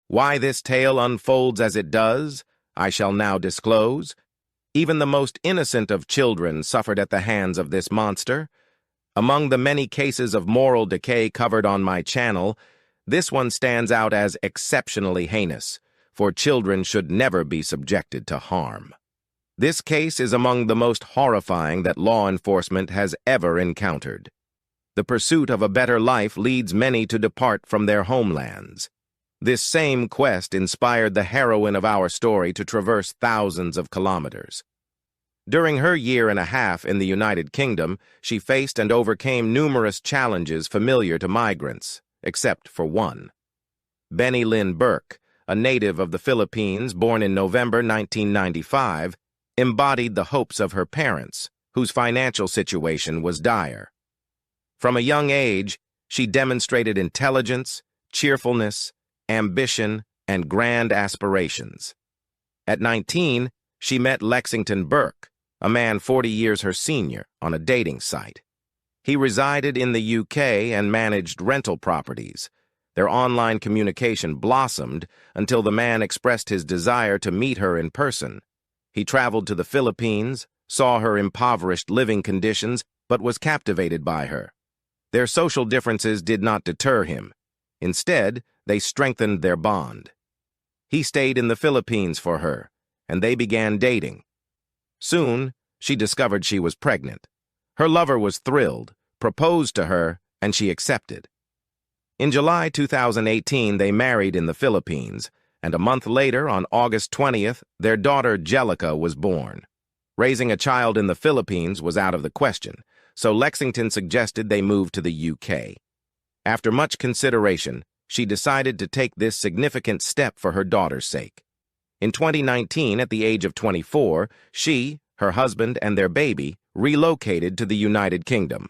Why this tale unfolds as it does, I shall now disclose. Even the most innocent of children suffered at the hands of this monster. Among the many cases of moral decay covered on my channel, this one stands out as exceptionally heinous, for children should never be subjected to harm. This case is among the most horrifying that law enforcement has ever encountered. The pursuit of a better life leads many to depart from their homelands. This same quest inspired the heroine of our story to traverse thousands of kilometers. During her year and a half in the United Kingdom, she faced and overcame numerous challenges familiar to migrants, except for one. Benny Lynn Burke, a native of the Philippines born in November 1995, embodied the hopes of her parents, whose financial situation was dire. From a young age, she demonstrated intelligence, cheerfulness, ambition, and grand aspirations. At 19, she met Lexington Burke, a man 40 years her senior, on a dating site. He resided in the UK and managed rental properties. Their online communication blossomed until the man expressed his desire to meet her in person. He traveled to the Philippines, saw her impoverished living conditions, but was captivated by her. Their social differences did not deter him. Instead, they strengthened their bond. He stayed in the Philippines for her, and they began dating. Soon, she discovered she was pregnant. Her lover was thrilled, proposed to her, and she accepted. In July 2018, they married in the Philippines, and a month later, on August 20th, their daughter Jellica was born. Raising a child in the Philippines was out of the question, so Lexington suggested they move to the UK. After much consideration, she decided to take this significant step for her daughter's sake. In 2019, at the age of 24, she, her husband, and their baby relocated to the United Kingdom.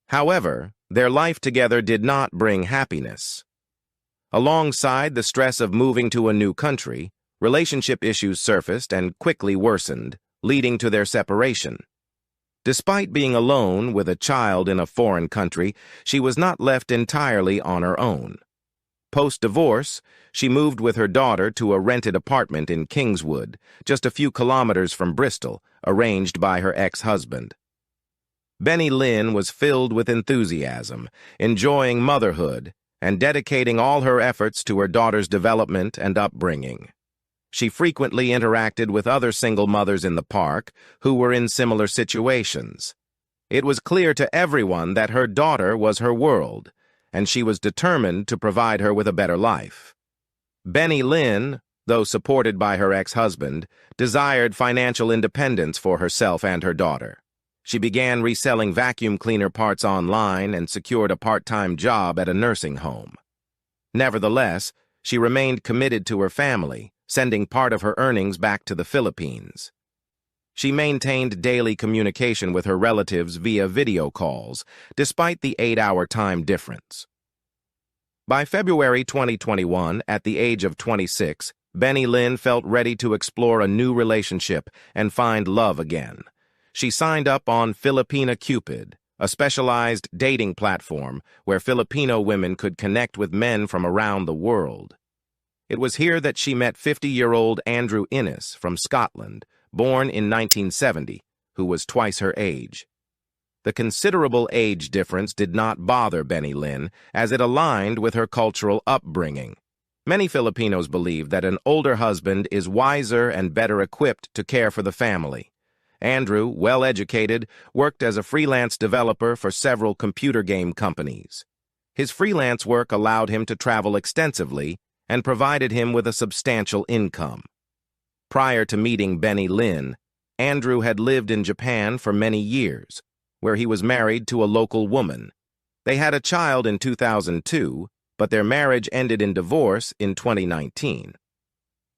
However, their life together did not bring happiness. Alongside the stress of moving to a new country, relationship issues surfaced and quickly worsened, leading to their separation. Despite being alone with a child in a foreign country, she was not left entirely on her own. Post-divorce, she moved with her daughter to a rented apartment in Kingswood, just a few kilometers from Bristol, arranged by her ex-husband. Benny Lynn was filled with enthusiasm, enjoying motherhood, and dedicating all her efforts to her daughter's development and upbringing. She frequently interacted with other single mothers in the park who were in similar situations. It was clear to everyone that her daughter was her world, and she was determined to provide her with a better life. Benny Lynn, though supported by her ex-husband, desired financial independence for herself and her daughter. She began reselling vacuum cleaner parts online and secured a part-time job at a nursing home. Nevertheless, she remained committed to her family, sending part of her earnings back to the Philippines. She maintained daily communication with her relatives via video calls, despite the 8-hour time difference. By February 2021, at the age of 26, Benny Lynn felt ready to explore a new relationship and find love again. She signed up on Filipina Cupid, a specialized dating platform where Filipino women could connect with men from around the world. It was here that she met 50-year-old Andrew Innes from Scotland, born in 1970, who was twice her age. The considerable age difference did not bother Benny Lynn, as it aligned with her cultural upbringing. Many Filipinos believe that an older husband is wiser and better equipped to care for the family. Andrew, well-educated, worked as a freelance developer for several computer game companies. His freelance work allowed him to travel extensively and provided him with a substantial income. Prior to meeting Benny Lynn, Andrew had lived in Japan for many years, where he was married to a local woman. They had a child in 2002, but their marriage ended in divorce in 2019.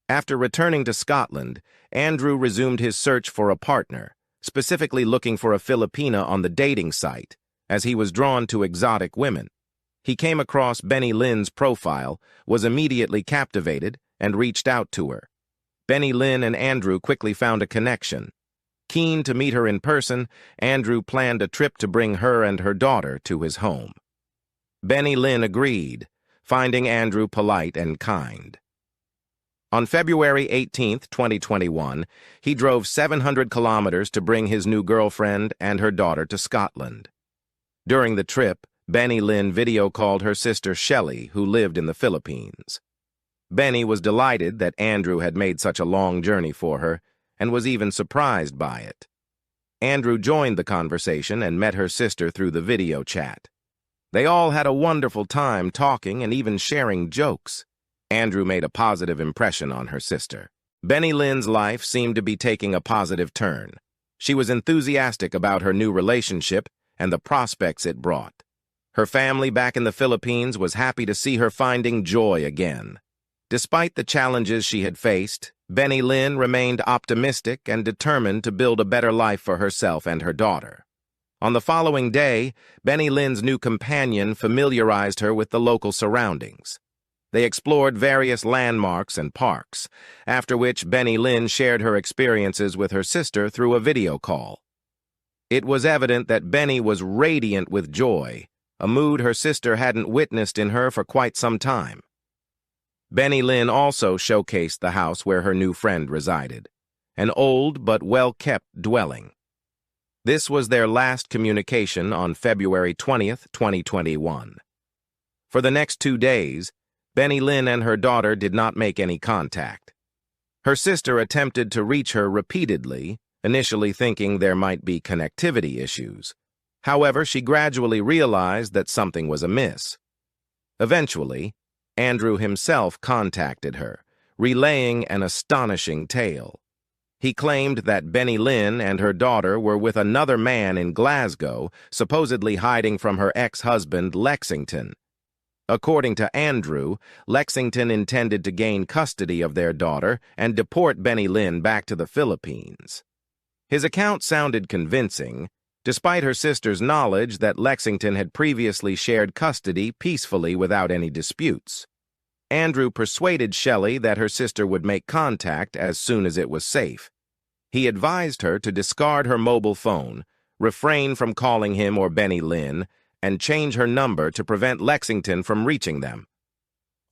After returning to Scotland, Andrew resumed his search for a partner, specifically looking for a Filipina on the dating site, as he was drawn to exotic women. He came across Benny Lynn's profile, was immediately captivated, and reached out to her. Benny Lynn and Andrew quickly found a connection. Keen to meet her in person, Andrew planned a trip to bring her and her daughter to his home. Benny Lynn agreed, finding Andrew polite and kind. On February 18, 2021, he drove 700 kilometers to bring his new girlfriend and her daughter to Scotland. During the trip, Benny Lynn video called her sister Shelley, who lived in the Philippines. Benny was delighted that Andrew had made such a long journey for her and was even surprised by it. Andrew joined the conversation and met her sister through the video chat. They all had a wonderful time talking and even sharing jokes. Andrew made a positive impression on her sister. Benny Lynn's life seemed to be taking a positive turn. She was enthusiastic about her new relationship and the prospects it brought. Her family back in the Philippines was happy to see her finding joy again. Despite the challenges she had faced, Benny Lynn remained optimistic and determined to build a better life for herself and her daughter. On the following day, Benny Lynn's new companion familiarized her with the local surroundings. They explored various landmarks and parks, after which Benny Lynn shared her experiences with her sister through a video call. It was evident that Benny was radiant with joy, a mood her sister hadn't witnessed in her for quite some time. Benny Lynn also showcased the house where her new friend resided, an old but well-kept dwelling. This was their last communication on February 20th, 2021. For the next 2 days, Benny Lynn and her daughter did not make any contact. Her sister attempted to reach her repeatedly, initially thinking there might be connectivity issues. However, she gradually realized that something was amiss. Eventually, Andrew himself contacted her, relaying an astonishing tale. He claimed that Benny Lynn and her daughter were with another man in Glasgow, supposedly hiding from her ex-husband, Lexington. According to Andrew, Lexington intended to gain custody of their daughter and deport Benny Lynn back to the Philippines. His account sounded convincing, despite her sister's knowledge that Lexington had previously shared custody peacefully without any disputes. Andrew persuaded Shelley that her sister would make contact as soon as it was safe. He advised her to discard her mobile phone, refrain from calling him or Benny Lynn, and change her number to prevent Lexington from reaching them.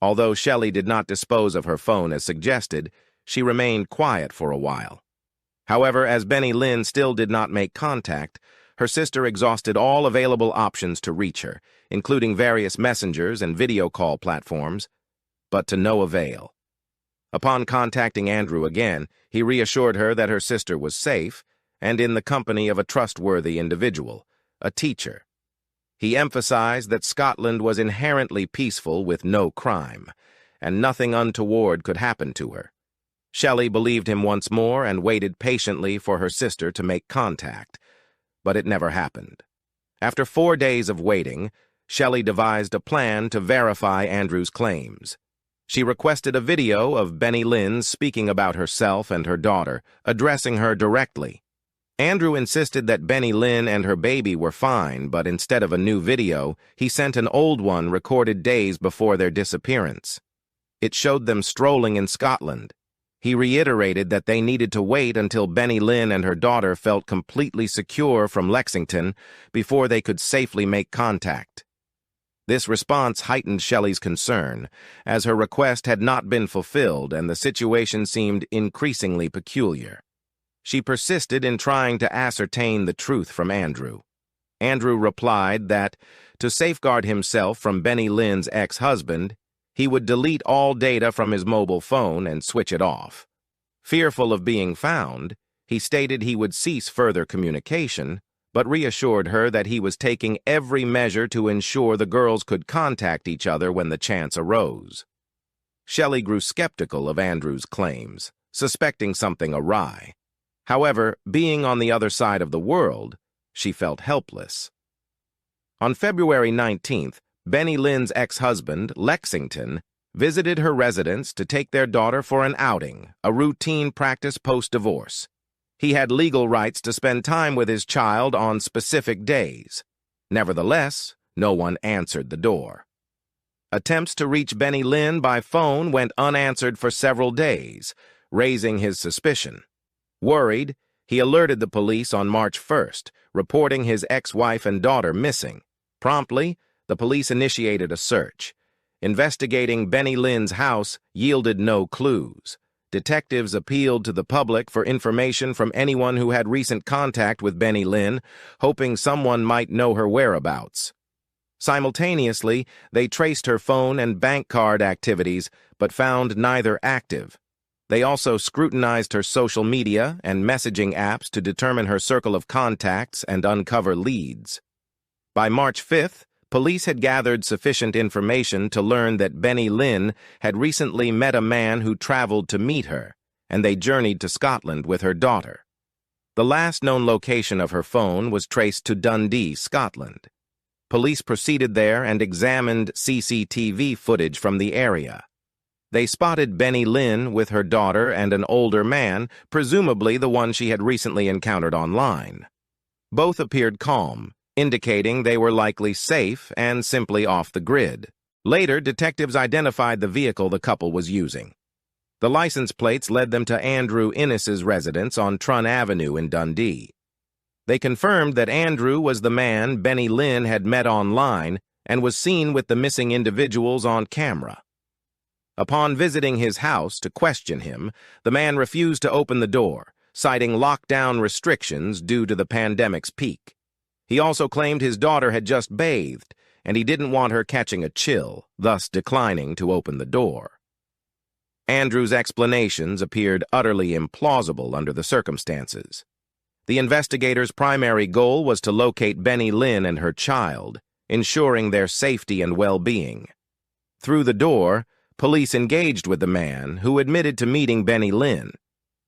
Although Shelley did not dispose of her phone as suggested, she remained quiet for a while. However, as Benny Lynn still did not make contact, her sister exhausted all available options to reach her, including various messengers and video call platforms, but to no avail. Upon contacting Andrew again, he reassured her that her sister was safe and in the company of a trustworthy individual, a teacher. He emphasized that Scotland was inherently peaceful with no crime, and nothing untoward could happen to her. Shelley believed him once more and waited patiently for her sister to make contact, but it never happened. After 4 days of waiting, Shelley devised a plan to verify Andrew's claims. She requested a video of Benny Lynn speaking about herself and her daughter, addressing her directly. Andrew insisted that Benny Lynn and her baby were fine, but instead of a new video, he sent an old one recorded days before their disappearance. It showed them strolling in Scotland. He reiterated that they needed to wait until Benny Lynn and her daughter felt completely secure from Lexington before they could safely make contact. This response heightened Shelley's concern, as her request had not been fulfilled and the situation seemed increasingly peculiar. She persisted in trying to ascertain the truth from Andrew. Andrew replied that, to safeguard himself from Benny Lynn's ex-husband, he would delete all data from his mobile phone and switch it off. Fearful of being found, he stated he would cease further communication, but reassured her that he was taking every measure to ensure the girls could contact each other when the chance arose. Shelley grew skeptical of Andrew's claims, suspecting something awry. However, being on the other side of the world, she felt helpless. On February 19th, Benny Lynn's ex-husband, Lexington, visited her residence to take their daughter for an outing, a routine practice post-divorce. He had legal rights to spend time with his child on specific days. Nevertheless, no one answered the door. Attempts to reach Benny Lynn by phone went unanswered for several days, raising his suspicion. Worried, he alerted the police on March 1st, reporting his ex-wife and daughter missing. Promptly, the police initiated a search. investigating Benny Lynn's house yielded no clues. Detectives appealed to the public for information from anyone who had recent contact with Benny Lynn, hoping someone might know her whereabouts. Simultaneously, they traced her phone and bank card activities, but found neither active. They also scrutinized her social media and messaging apps to determine her circle of contacts and uncover leads. By March 5th, police had gathered sufficient information to learn that Benny Lynn had recently met a man who traveled to meet her, and they journeyed to Scotland with her daughter. The last known location of her phone was traced to Dundee, Scotland. Police proceeded there and examined CCTV footage from the area. They spotted Benny Lynn with her daughter and an older man, presumably the one she had recently encountered online. Both appeared calm, indicating they were likely safe and simply off the grid. Later, detectives identified the vehicle the couple was using. The license plates led them to Andrew Innes's residence on Trun Avenue in Dundee. They confirmed that Andrew was the man Benny Lynn had met online and was seen with the missing individuals on camera. Upon visiting his house to question him, the man refused to open the door, citing lockdown restrictions due to the pandemic's peak. He also claimed his daughter had just bathed, and he didn't want her catching a chill, thus declining to open the door. Andrew's explanations appeared utterly implausible under the circumstances. The investigators' primary goal was to locate Benny Lynn and her child, ensuring their safety and well-being. Through the door, police engaged with the man, who admitted to meeting Benny Lynn.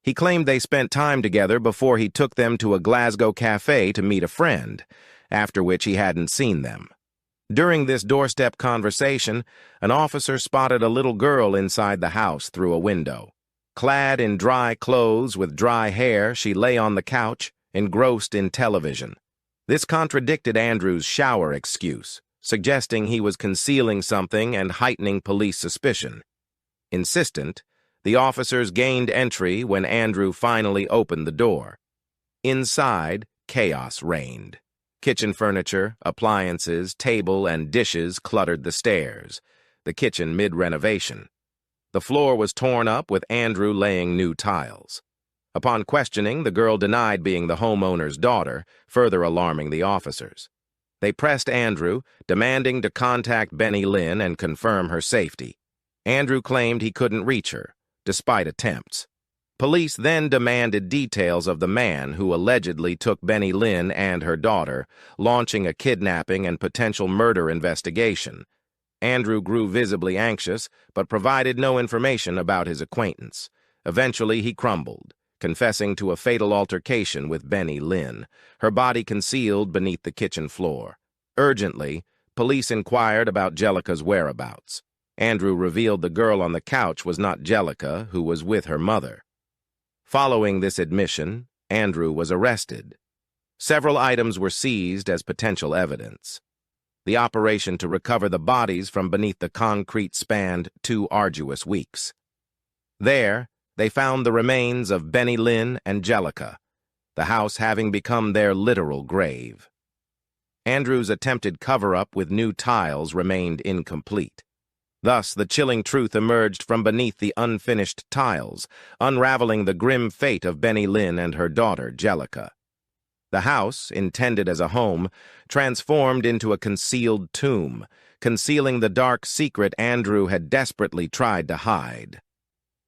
He claimed they spent time together before he took them to a Glasgow cafe to meet a friend, after which he hadn't seen them. During this doorstep conversation, an officer spotted a little girl inside the house through a window. Clad in dry clothes with dry hair, she lay on the couch, engrossed in television. This contradicted Andrew's shower excuse, suggesting he was concealing something and heightening police suspicion. Insistent, the officers gained entry when Andrew finally opened the door. Inside, chaos reigned. Kitchen furniture, appliances, table, and dishes cluttered the stairs, the kitchen mid-renovation. The floor was torn up with Andrew laying new tiles. Upon questioning, the girl denied being the homeowner's daughter, further alarming the officers. They pressed Andrew, demanding to contact Benny Lynn and confirm her safety. Andrew claimed he couldn't reach her, despite attempts. Police then demanded details of the man who allegedly took Benny Lynn and her daughter, launching a kidnapping and potential murder investigation. Andrew grew visibly anxious, but provided no information about his acquaintance. Eventually, he crumbled, confessing to a fatal altercation with Benny Lynn, her body concealed beneath the kitchen floor. Urgently, police inquired about Jellica's whereabouts. Andrew revealed the girl on the couch was not Jellica, who was with her mother. Following this admission, Andrew was arrested. Several items were seized as potential evidence. The operation to recover the bodies from beneath the concrete spanned 2 arduous weeks. There, they found the remains of Benny Lynn and Jellica, the house having become their literal grave. Andrew's attempted cover-up with new tiles remained incomplete. Thus, the chilling truth emerged from beneath the unfinished tiles, unraveling the grim fate of Benny Lynn and her daughter, Jellica. The house, intended as a home, transformed into a concealed tomb, concealing the dark secret Andrew had desperately tried to hide.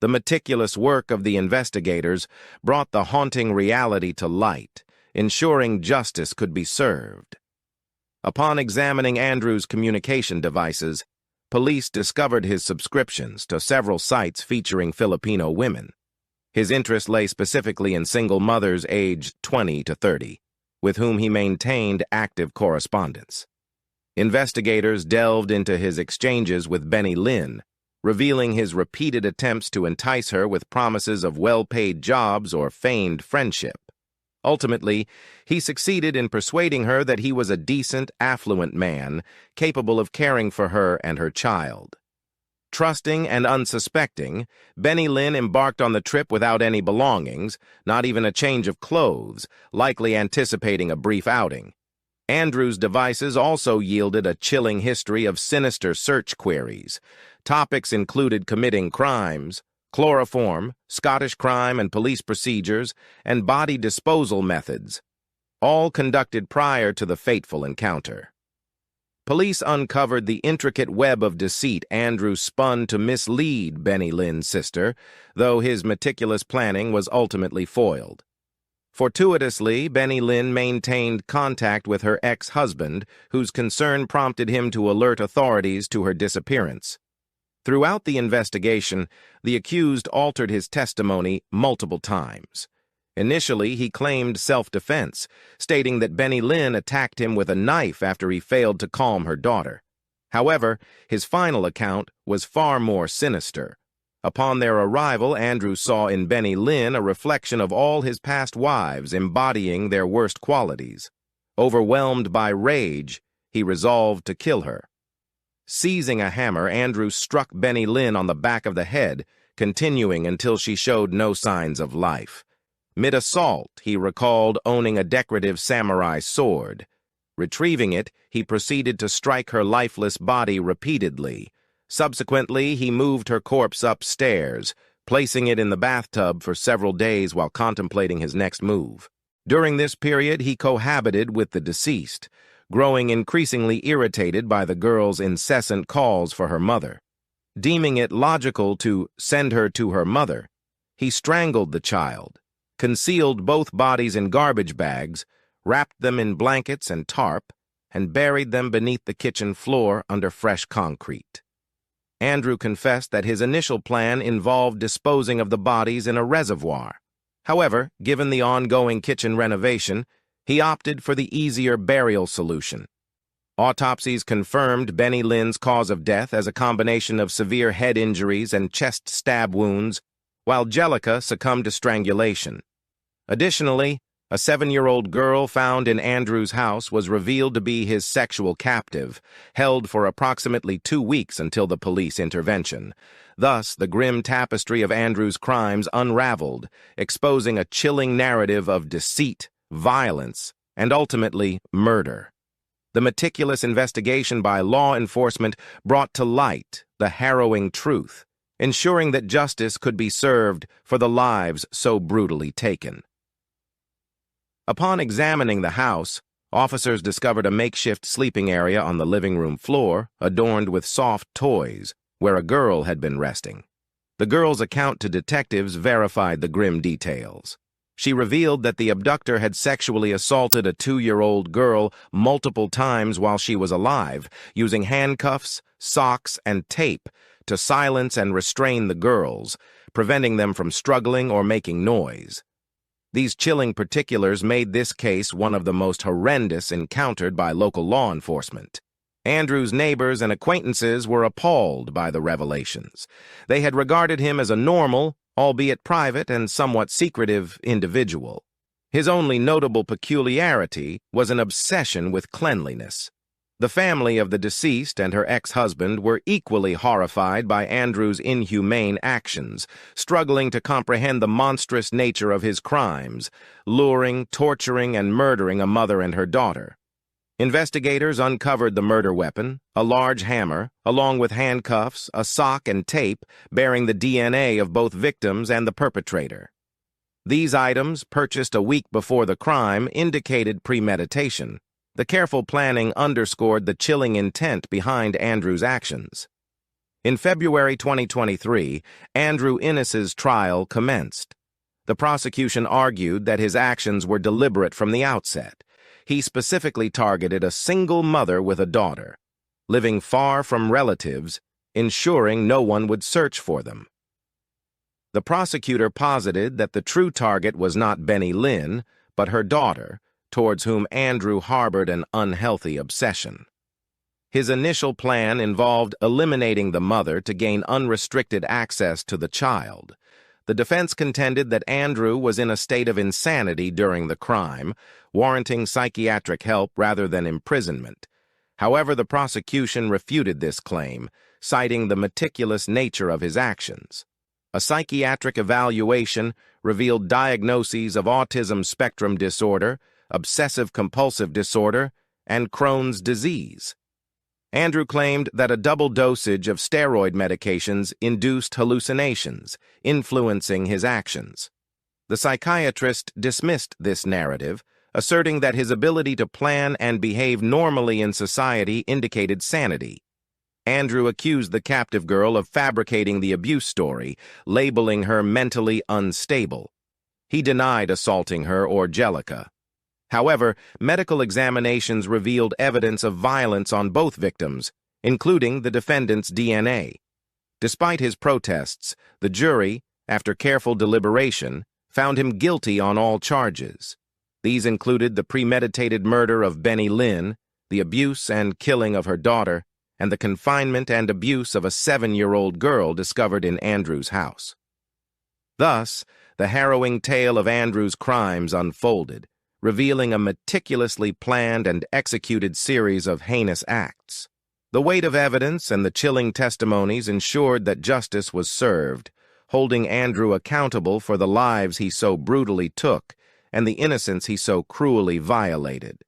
The meticulous work of the investigators brought the haunting reality to light, ensuring justice could be served. Upon examining Andrew's communication devices, police discovered his subscriptions to several sites featuring Filipino women. His interest lay specifically in single mothers aged 20 to 30, with whom he maintained active correspondence. Investigators delved into his exchanges with Benny Lynn, revealing his repeated attempts to entice her with promises of well-paid jobs or feigned friendship. Ultimately, he succeeded in persuading her that he was a decent, affluent man, capable of caring for her and her child. Trusting and unsuspecting, Benny Lynn embarked on the trip without any belongings, not even a change of clothes, likely anticipating a brief outing. Andrew's devices also yielded a chilling history of sinister search queries. Topics included committing crimes, chloroform, Scottish crime and police procedures, and body disposal methods, all conducted prior to the fateful encounter. Police uncovered the intricate web of deceit Andrew spun to mislead Benny Lynn's sister, though his meticulous planning was ultimately foiled. Fortuitously, Benny Lynn maintained contact with her ex-husband, whose concern prompted him to alert authorities to her disappearance. Throughout the investigation, the accused altered his testimony multiple times. Initially, he claimed self-defense, stating that Benny Lynn attacked him with a knife after he failed to calm her daughter. However, his final account was far more sinister. Upon their arrival, Andrew saw in Benny Lynn a reflection of all his past wives embodying their worst qualities. Overwhelmed by rage, he resolved to kill her. Seizing a hammer, Andrew struck Benny Lynn on the back of the head, continuing until she showed no signs of life. Mid-assault, he recalled owning a decorative samurai sword. Retrieving it, he proceeded to strike her lifeless body repeatedly. Subsequently, he moved her corpse upstairs, placing it in the bathtub for several days while contemplating his next move. During this period, he cohabited with the deceased, growing increasingly irritated by the girl's incessant calls for her mother. Deeming it logical to send her to her mother, he strangled the child, concealed both bodies in garbage bags, wrapped them in blankets and tarp, and buried them beneath the kitchen floor under fresh concrete. Andrew confessed that his initial plan involved disposing of the bodies in a reservoir. However, given the ongoing kitchen renovation, he opted for the easier burial solution. Autopsies confirmed Benny Lynn's cause of death as a combination of severe head injuries and chest stab wounds, while Jellica succumbed to strangulation. Additionally, a 7-year-old girl found in Andrew's house was revealed to be his sexual captive, held for approximately 2 weeks until the police intervention. Thus, the grim tapestry of Andrew's crimes unraveled, exposing a chilling narrative of deceit, violence, and ultimately murder. The meticulous investigation by law enforcement brought to light the harrowing truth, ensuring that justice could be served for the lives so brutally taken. Upon examining the house, officers discovered a makeshift sleeping area on the living room floor, adorned with soft toys, where a girl had been resting. The girl's account to detectives verified the grim details. She revealed that the abductor had sexually assaulted a 2-year-old girl multiple times while she was alive, using handcuffs, socks, and tape to silence and restrain the girls, preventing them from struggling or making noise. These chilling particulars made this case one of the most horrendous encountered by local law enforcement. Andrew's neighbors and acquaintances were appalled by the revelations. They had regarded him as a normal, albeit private and somewhat secretive, individual. His only notable peculiarity was an obsession with cleanliness. The family of the deceased and her ex-husband were equally horrified by Andrew's inhumane actions, struggling to comprehend the monstrous nature of his crimes, luring, torturing, and murdering a mother and her daughter. Investigators uncovered the murder weapon, a large hammer, along with handcuffs, a sock, and tape bearing the DNA of both victims and the perpetrator. These items, purchased a week before the crime, indicated premeditation. The careful planning underscored the chilling intent behind Andrew's actions. In February 2023, Andrew Innes's trial commenced. The prosecution argued that his actions were deliberate from the outset. He specifically targeted a single mother with a daughter, living far from relatives, ensuring no one would search for them. The prosecutor posited that the true target was not Benny Lynn, but her daughter, towards whom Andrew harbored an unhealthy obsession. His initial plan involved eliminating the mother to gain unrestricted access to the child. The defense contended that Andrew was in a state of insanity during the crime, warranting psychiatric help rather than imprisonment. However, the prosecution refuted this claim, citing the meticulous nature of his actions. A psychiatric evaluation revealed diagnoses of autism spectrum disorder, obsessive-compulsive disorder, and Crohn's disease. Andrew claimed that a double dosage of steroid medications induced hallucinations, influencing his actions. The psychiatrist dismissed this narrative, asserting that his ability to plan and behave normally in society indicated sanity. Andrew accused the captive girl of fabricating the abuse story, labeling her mentally unstable. He denied assaulting her or Jellica. However, medical examinations revealed evidence of violence on both victims, including the defendant's DNA. Despite his protests, the jury, after careful deliberation, found him guilty on all charges. These included the premeditated murder of Benny Lynn, the abuse and killing of her daughter, and the confinement and abuse of a 7-year-old girl discovered in Andrew's house. Thus, the harrowing tale of Andrew's crimes unfolded, revealing a meticulously planned and executed series of heinous acts. The weight of evidence and the chilling testimonies ensured that justice was served, holding Andrew accountable for the lives he so brutally took and the innocence he so cruelly violated.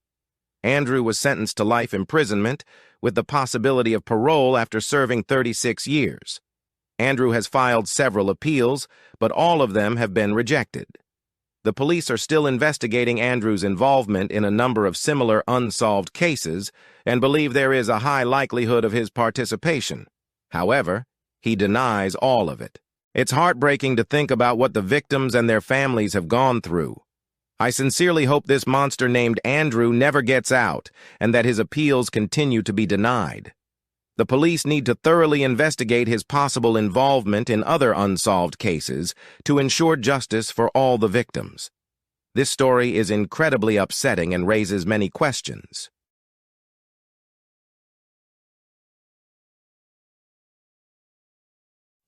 Andrew was sentenced to life imprisonment with the possibility of parole after serving 36 years. Andrew has filed several appeals, but all of them have been rejected. The police are still investigating Andrew's involvement in a number of similar unsolved cases and believe there is a high likelihood of his participation. However, he denies all of it. It's heartbreaking to think about what the victims and their families have gone through. I sincerely hope this monster named Andrew never gets out and that his appeals continue to be denied. The police need to thoroughly investigate his possible involvement in other unsolved cases to ensure justice for all the victims. This story is incredibly upsetting and raises many questions.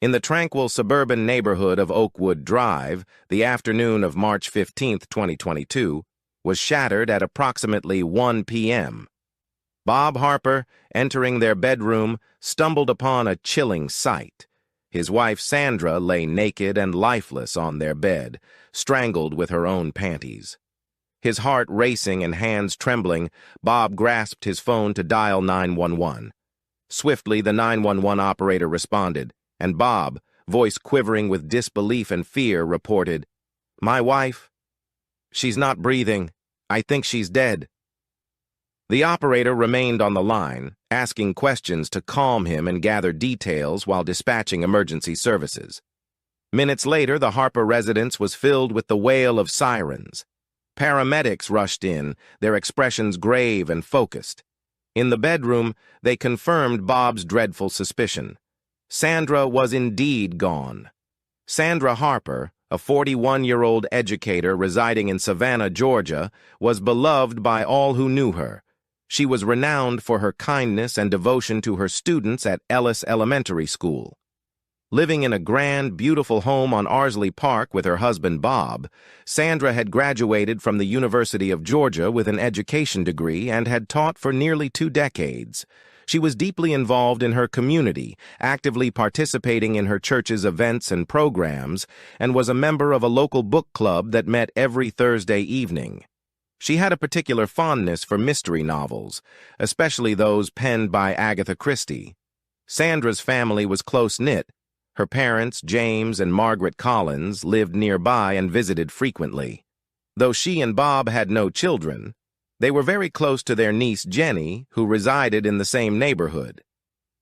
In the tranquil suburban neighborhood of Oakwood Drive, the afternoon of March 15, 2022, was shattered at approximately 1 p.m. Bob Harper, entering their bedroom, stumbled upon a chilling sight. His wife Sandra lay naked and lifeless on their bed, strangled with her own panties. His heart racing and hands trembling, Bob grasped his phone to dial 911. Swiftly, the 911 operator responded, and Bob, voice quivering with disbelief and fear, reported, "My wife? She's not breathing. I think she's dead." The operator remained on the line, asking questions to calm him and gather details while dispatching emergency services. Minutes later, the Harper residence was filled with the wail of sirens. Paramedics rushed in, their expressions grave and focused. In the bedroom, they confirmed Bob's dreadful suspicion. Sandra was indeed gone. Sandra Harper, a 41-year-old educator residing in Savannah, Georgia, was beloved by all who knew her. She was renowned for her kindness and devotion to her students at Ellis Elementary School. Living in a grand, beautiful home on Arsley Park with her husband Bob, Sandra had graduated from the University of Georgia with an education degree and had taught for nearly 2 decades. She was deeply involved in her community, actively participating in her church's events and programs, and was a member of a local book club that met every Thursday evening. She had a particular fondness for mystery novels, especially those penned by Agatha Christie. Sandra's family was close-knit. Her parents, James and Margaret Collins, lived nearby and visited frequently. Though she and Bob had no children, they were very close to their niece Jenny, who resided in the same neighborhood.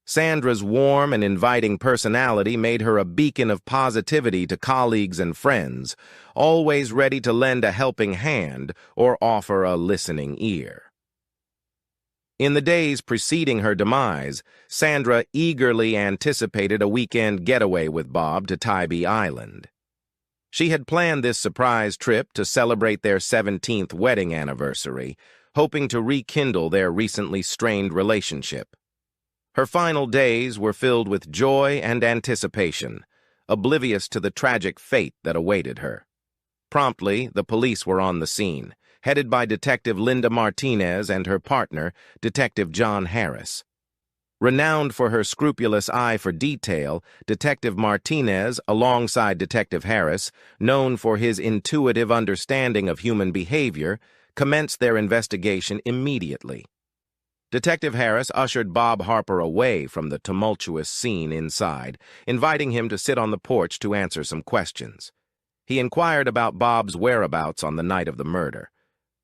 Sandra's warm and inviting personality made her a beacon of positivity to colleagues and friends, always ready to lend a helping hand or offer a listening ear. In the days preceding her demise, Sandra eagerly anticipated a weekend getaway with Bob to Tybee Island. She had planned this surprise trip to celebrate their 17th wedding anniversary, hoping to rekindle their recently strained relationship. Her final days were filled with joy and anticipation, oblivious to the tragic fate that awaited her. Promptly, the police were on the scene, headed by Detective Linda Martinez and her partner, Detective John Harris. Renowned for her scrupulous eye for detail, Detective Martinez, alongside Detective Harris, known for his intuitive understanding of human behavior, commenced their investigation immediately. Detective Harris ushered Bob Harper away from the tumultuous scene inside, inviting him to sit on the porch to answer some questions. He inquired about Bob's whereabouts on the night of the murder.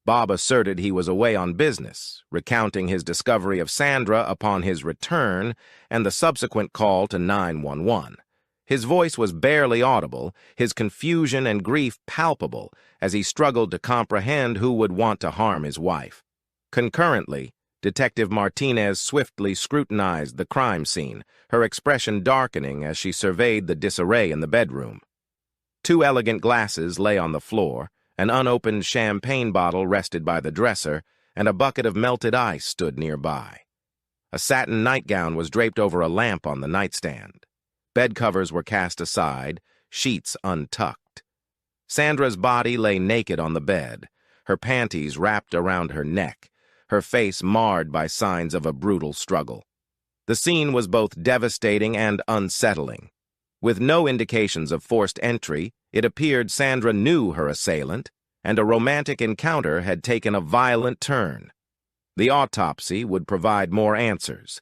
Bob asserted he was away on business, recounting his discovery of Sandra upon his return and the subsequent call to 911. His voice was barely audible, his confusion and grief palpable as he struggled to comprehend who would want to harm his wife. Concurrently, Detective Martinez swiftly scrutinized the crime scene, her expression darkening as she surveyed the disarray in the bedroom. 2 elegant glasses lay on the floor, an unopened champagne bottle rested by the dresser, and a bucket of melted ice stood nearby. A satin nightgown was draped over a lamp on the nightstand. Bed covers were cast aside, sheets untucked. Sandra's body lay naked on the bed, her panties wrapped around her neck, her face marred by signs of a brutal struggle. The scene was both devastating and unsettling. With no indications of forced entry, it appeared Sandra knew her assailant, and a romantic encounter had taken a violent turn. The autopsy would provide more answers.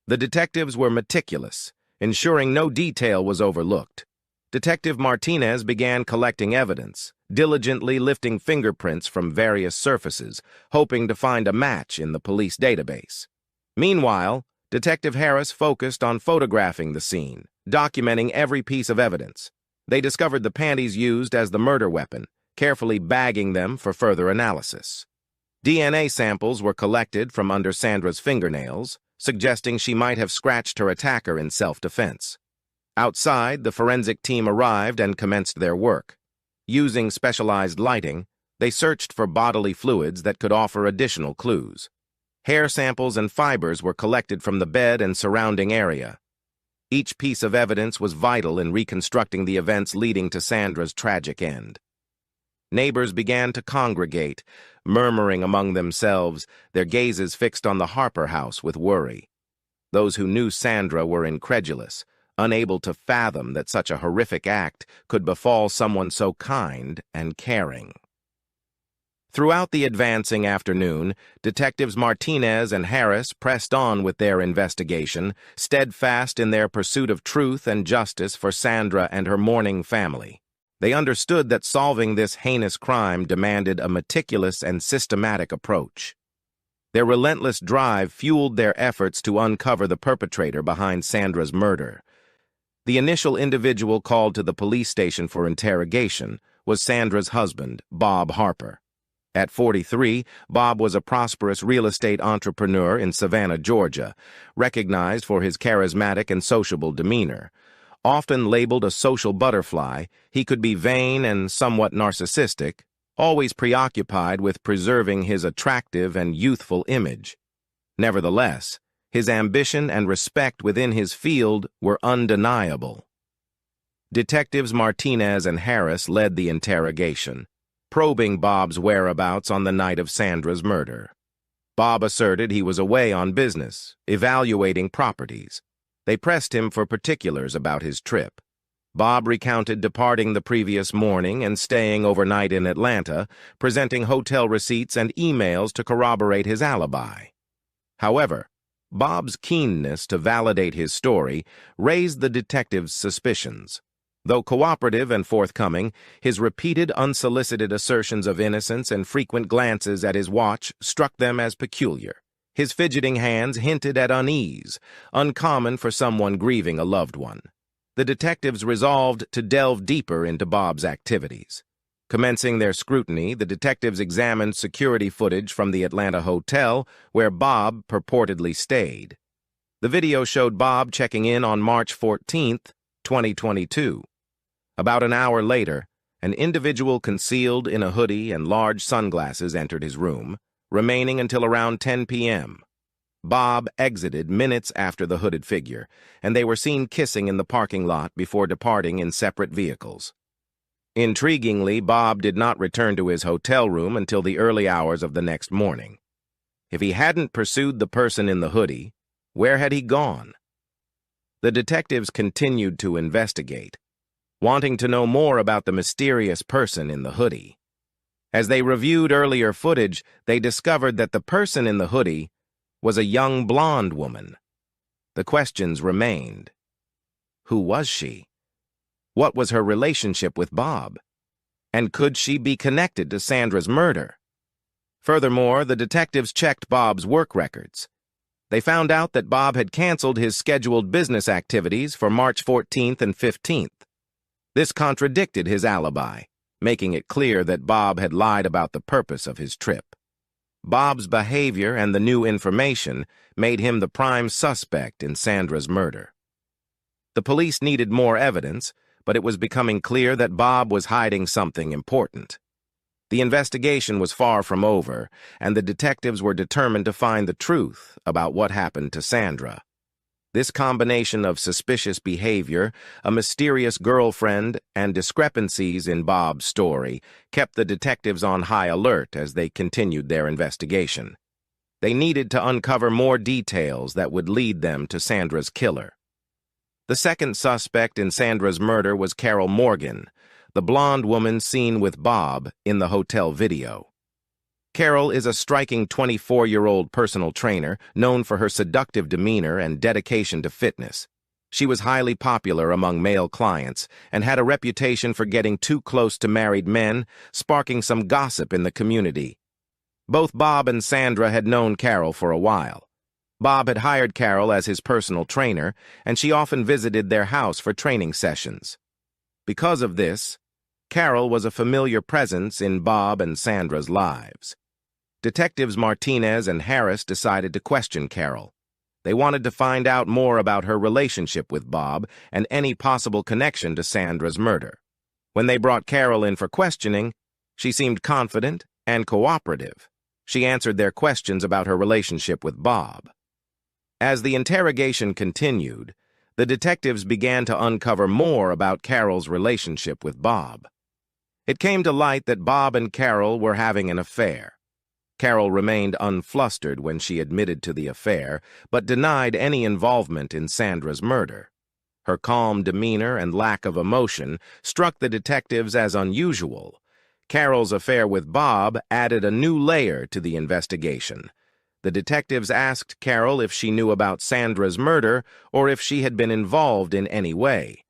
The detectives were meticulous, ensuring no detail was overlooked. Detective Martinez began collecting evidence, diligently lifting fingerprints from various surfaces, hoping to find a match in the police database. Meanwhile, Detective Harris focused on photographing the scene, documenting every piece of evidence. They discovered the panties used as the murder weapon, carefully bagging them for further analysis. DNA samples were collected from under Sandra's fingernails, suggesting she might have scratched her attacker in self-defense. Outside, the forensic team arrived and commenced their work. Using specialized lighting, they searched for bodily fluids that could offer additional clues. Hair samples and fibers were collected from the bed and surrounding area. Each piece of evidence was vital in reconstructing the events leading to Sandra's tragic end. Neighbors began to congregate, murmuring among themselves, their gazes fixed on the Harper house with worry. Those who knew Sandra were incredulous, unable to fathom that such a horrific act could befall someone so kind and caring. Throughout the advancing afternoon, Detectives Martinez and Harris pressed on with their investigation, steadfast in their pursuit of truth and justice for Sandra and her mourning family. They understood that solving this heinous crime demanded a meticulous and systematic approach. Their relentless drive fueled their efforts to uncover the perpetrator behind Sandra's murder. The initial individual called to the police station for interrogation was Sandra's husband, Bob Harper. At 43, Bob was a prosperous real estate entrepreneur in Savannah, Georgia, recognized for his charismatic and sociable demeanor. Often labeled a social butterfly, he could be vain and somewhat narcissistic, always preoccupied with preserving his attractive and youthful image. Nevertheless, his ambition and respect within his field were undeniable. Detectives Martinez and Harris led the interrogation, probing Bob's whereabouts on the night of Sandra's murder. Bob asserted he was away on business, evaluating properties. They pressed him for particulars about his trip. Bob recounted departing the previous morning and staying overnight in Atlanta, presenting hotel receipts and emails to corroborate his alibi. However, Bob's keenness to validate his story raised the detectives' suspicions. Though cooperative and forthcoming, his repeated unsolicited assertions of innocence and frequent glances at his watch struck them as peculiar. His fidgeting hands hinted at unease, uncommon for someone grieving a loved one. The detectives resolved to delve deeper into Bob's activities. Commencing their scrutiny, the detectives examined security footage from the Atlanta hotel where Bob purportedly stayed. The video showed Bob checking in on March 14, 2022. About an hour later, an individual concealed in a hoodie and large sunglasses entered his room, remaining until around 10 p.m. Bob exited minutes after the hooded figure, and they were seen kissing in the parking lot before departing in separate vehicles. Intriguingly, Bob did not return to his hotel room until the early hours of the next morning. If he hadn't pursued the person in the hoodie, where had he gone? The detectives continued to investigate, wanting to know more about the mysterious person in the hoodie. As they reviewed earlier footage, they discovered that the person in the hoodie was a young blonde woman. The questions remained. Who was she? What was her relationship with Bob? And could she be connected to Sandra's murder? Furthermore, the detectives checked Bob's work records. They found out that Bob had canceled his scheduled business activities for March 14th and 15th. This contradicted his alibi, making it clear that Bob had lied about the purpose of his trip. Bob's behavior and the new information made him the prime suspect in Sandra's murder. The police needed more evidence, but it was becoming clear that Bob was hiding something important. The investigation was far from over, and the detectives were determined to find the truth about what happened to Sandra. This combination of suspicious behavior, a mysterious girlfriend, and discrepancies in Bob's story kept the detectives on high alert as they continued their investigation. They needed to uncover more details that would lead them to Sandra's killer. The second suspect in Sandra's murder was Carol Morgan, the blonde woman seen with Bob in the hotel video. Carol is a striking 24-year-old personal trainer known for her seductive demeanor and dedication to fitness. She was highly popular among male clients and had a reputation for getting too close to married men, sparking some gossip in the community. Both Bob and Sandra had known Carol for a while. Bob had hired Carol as his personal trainer, and she often visited their house for training sessions. Because of this, Carol was a familiar presence in Bob and Sandra's lives. Detectives Martinez and Harris decided to question Carol. They wanted to find out more about her relationship with Bob and any possible connection to Sandra's murder. When they brought Carol in for questioning, she seemed confident and cooperative. She answered their questions about her relationship with Bob. As the interrogation continued, the detectives began to uncover more about Carol's relationship with Bob. It came to light that Bob and Carol were having an affair. Carol remained unflustered when she admitted to the affair, but denied any involvement in Sandra's murder. Her calm demeanor and lack of emotion struck the detectives as unusual. Carol's affair with Bob added a new layer to the investigation. The detectives asked Carol if she knew about Sandra's murder or if she had been involved in any way.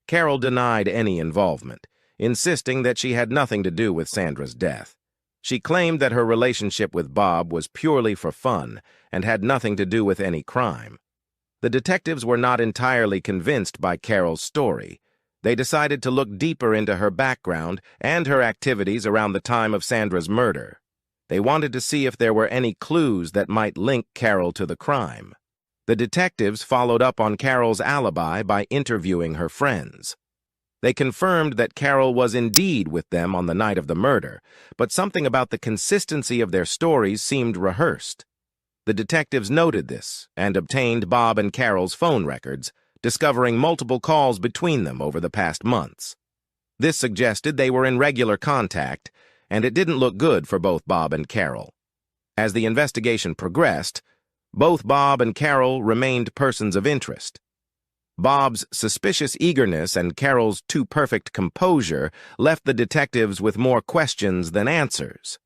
Carol denied any involvement, insisting that she had nothing to do with Sandra's death. She claimed that her relationship with Bob was purely for fun and had nothing to do with any crime. The detectives were not entirely convinced by Carol's story. They decided to look deeper into her background and her activities around the time of Sandra's murder. They wanted to see if there were any clues that might link Carol to the crime. The detectives followed up on Carol's alibi by interviewing her friends. They confirmed that Carol was indeed with them on the night of the murder, but something about the consistency of their stories seemed rehearsed. The detectives noted this and obtained Bob and Carol's phone records, discovering multiple calls between them over the past months. This suggested they were in regular contact, and it didn't look good for both Bob and Carol. As the investigation progressed, both Bob and Carol remained persons of interest. Bob's suspicious eagerness and Carol's too-perfect composure left the detectives with more questions than answers.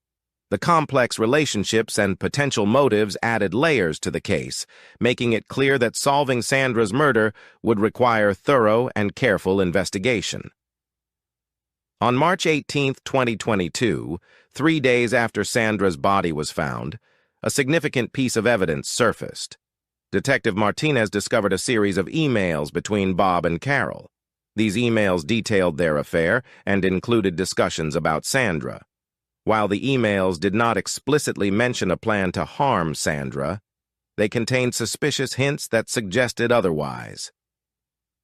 The complex relationships and potential motives added layers to the case, making it clear that solving Sandra's murder would require thorough and careful investigation. On March 18, 2022, 3 days after Sandra's body was found, a significant piece of evidence surfaced. Detective Martinez discovered a series of emails between Bob and Carol. These emails detailed their affair and included discussions about Sandra. While the emails did not explicitly mention a plan to harm Sandra, they contained suspicious hints that suggested otherwise.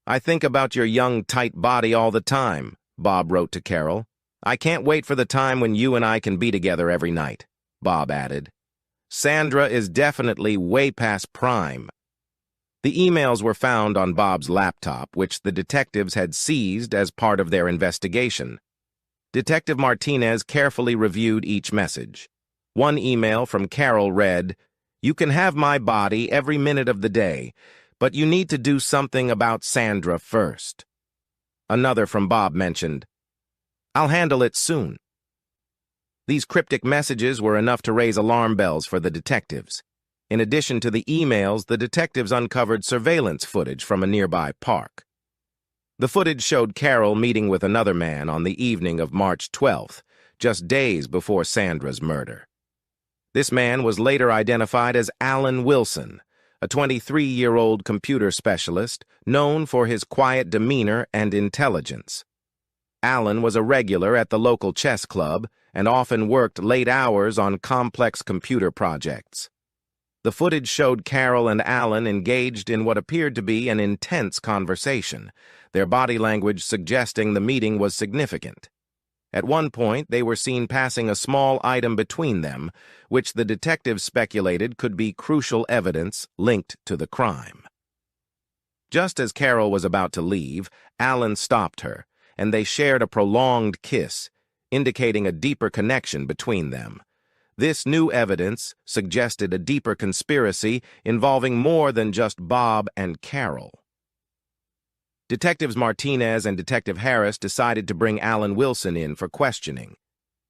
"I think about your young, tight body all the time," Bob wrote to Carol. "I can't wait for the time when you and I can be together every night," Bob added. "Sandra is definitely way past prime." The emails were found on Bob's laptop, which the detectives had seized as part of their investigation. Detective Martinez carefully reviewed each message. One email from Carol read, "You can have my body every minute of the day, but you need to do something about Sandra first." Another from Bob mentioned, "I'll handle it soon." These cryptic messages were enough to raise alarm bells for the detectives. In addition to the emails, the detectives uncovered surveillance footage from a nearby park. The footage showed Carol meeting with another man on the evening of March 12th, just days before Sandra's murder. This man was later identified as Alan Wilson, a 23-year-old computer specialist known for his quiet demeanor and intelligence. Alan was a regular at the local chess club and often worked late hours on complex computer projects. The footage showed Carol and Alan engaged in what appeared to be an intense conversation, their body language suggesting the meeting was significant. At one point, they were seen passing a small item between them, which the detectives speculated could be crucial evidence linked to the crime. Just as Carol was about to leave, Alan stopped her, and they shared a prolonged kiss, indicating a deeper connection between them. This new evidence suggested a deeper conspiracy involving more than just Bob and Carol. Detectives Martinez and Detective Harris decided to bring Alan Wilson in for questioning.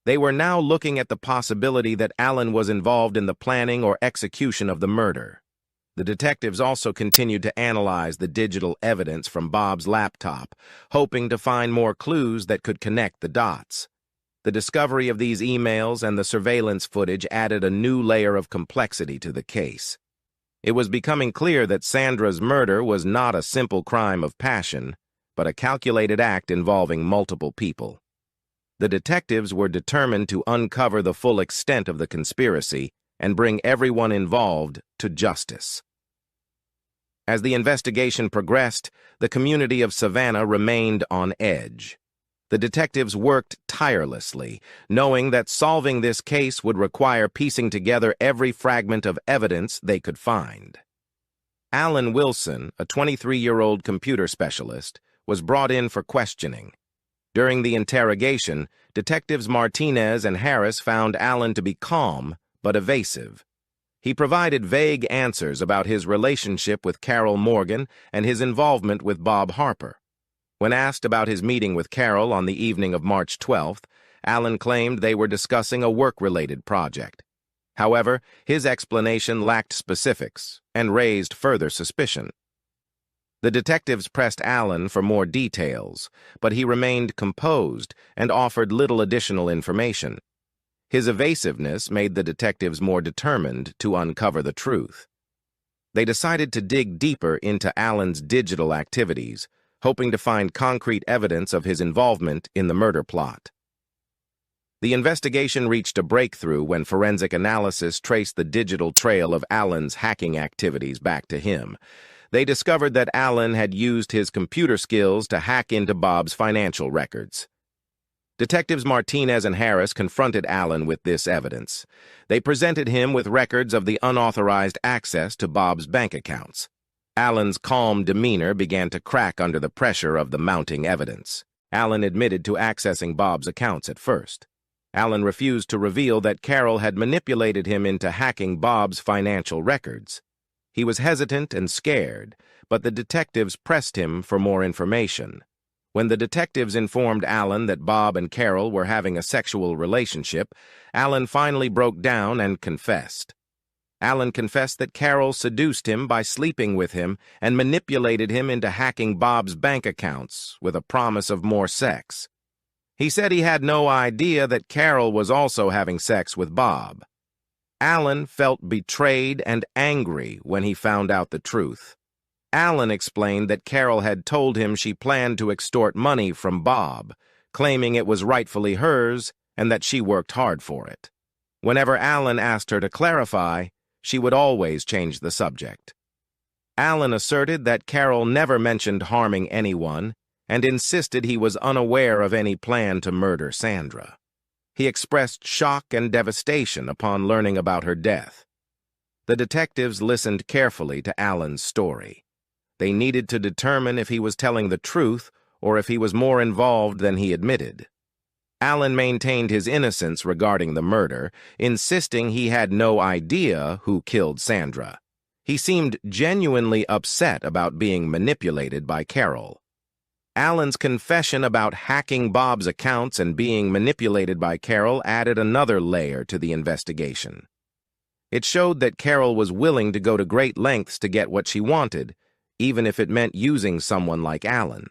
They were now looking at the possibility that Alan was involved in the planning or execution of the murder. The detectives also continued to analyze the digital evidence from Bob's laptop, hoping to find more clues that could connect the dots. The discovery of these emails and the surveillance footage added a new layer of complexity to the case. It was becoming clear that Sandra's murder was not a simple crime of passion, but a calculated act involving multiple people. The detectives were determined to uncover the full extent of the conspiracy and bring everyone involved to justice. As the investigation progressed, the community of Savannah remained on edge. The detectives worked tirelessly, knowing that solving this case would require piecing together every fragment of evidence they could find. Alan Wilson, a 23-year-old computer specialist, was brought in for questioning. During the interrogation, detectives Martinez and Harris found Alan to be calm but evasive. He provided vague answers about his relationship with Carol Morgan and his involvement with Bob Harper. When asked about his meeting with Carol on the evening of March 12th, Alan claimed they were discussing a work-related project. However, his explanation lacked specifics and raised further suspicion. The detectives pressed Alan for more details, but he remained composed and offered little additional information. His evasiveness made the detectives more determined to uncover the truth. They decided to dig deeper into Alan's digital activities, hoping to find concrete evidence of his involvement in the murder plot. The investigation reached a breakthrough when forensic analysis traced the digital trail of Alan's hacking activities back to him. They discovered that Alan had used his computer skills to hack into Bob's financial records. Detectives Martinez and Harris confronted Alan with this evidence. They presented him with records of the unauthorized access to Bob's bank accounts. Alan's calm demeanor began to crack under the pressure of the mounting evidence. Alan admitted to accessing Bob's accounts at first. Alan refused to reveal that Carol had manipulated him into hacking Bob's financial records. He was hesitant and scared, but the detectives pressed him for more information. When the detectives informed Alan that Bob and Carol were having a sexual relationship, Alan finally broke down and confessed. Alan confessed that Carol seduced him by sleeping with him and manipulated him into hacking Bob's bank accounts with a promise of more sex. He said he had no idea that Carol was also having sex with Bob. Alan felt betrayed and angry when he found out the truth. Alan explained that Carol had told him she planned to extort money from Bob, claiming it was rightfully hers and that she worked hard for it. Whenever Alan asked her to clarify, she would always change the subject. Alan asserted that Carol never mentioned harming anyone and insisted he was unaware of any plan to murder Sandra. He expressed shock and devastation upon learning about her death. The detectives listened carefully to Alan's story. They needed to determine if he was telling the truth or if he was more involved than he admitted. Alan maintained his innocence regarding the murder, insisting he had no idea who killed Sandra. He seemed genuinely upset about being manipulated by Carol. Alan's confession about hacking Bob's accounts and being manipulated by Carol added another layer to the investigation. It showed that Carol was willing to go to great lengths to get what she wanted, even if it meant using someone like Alan.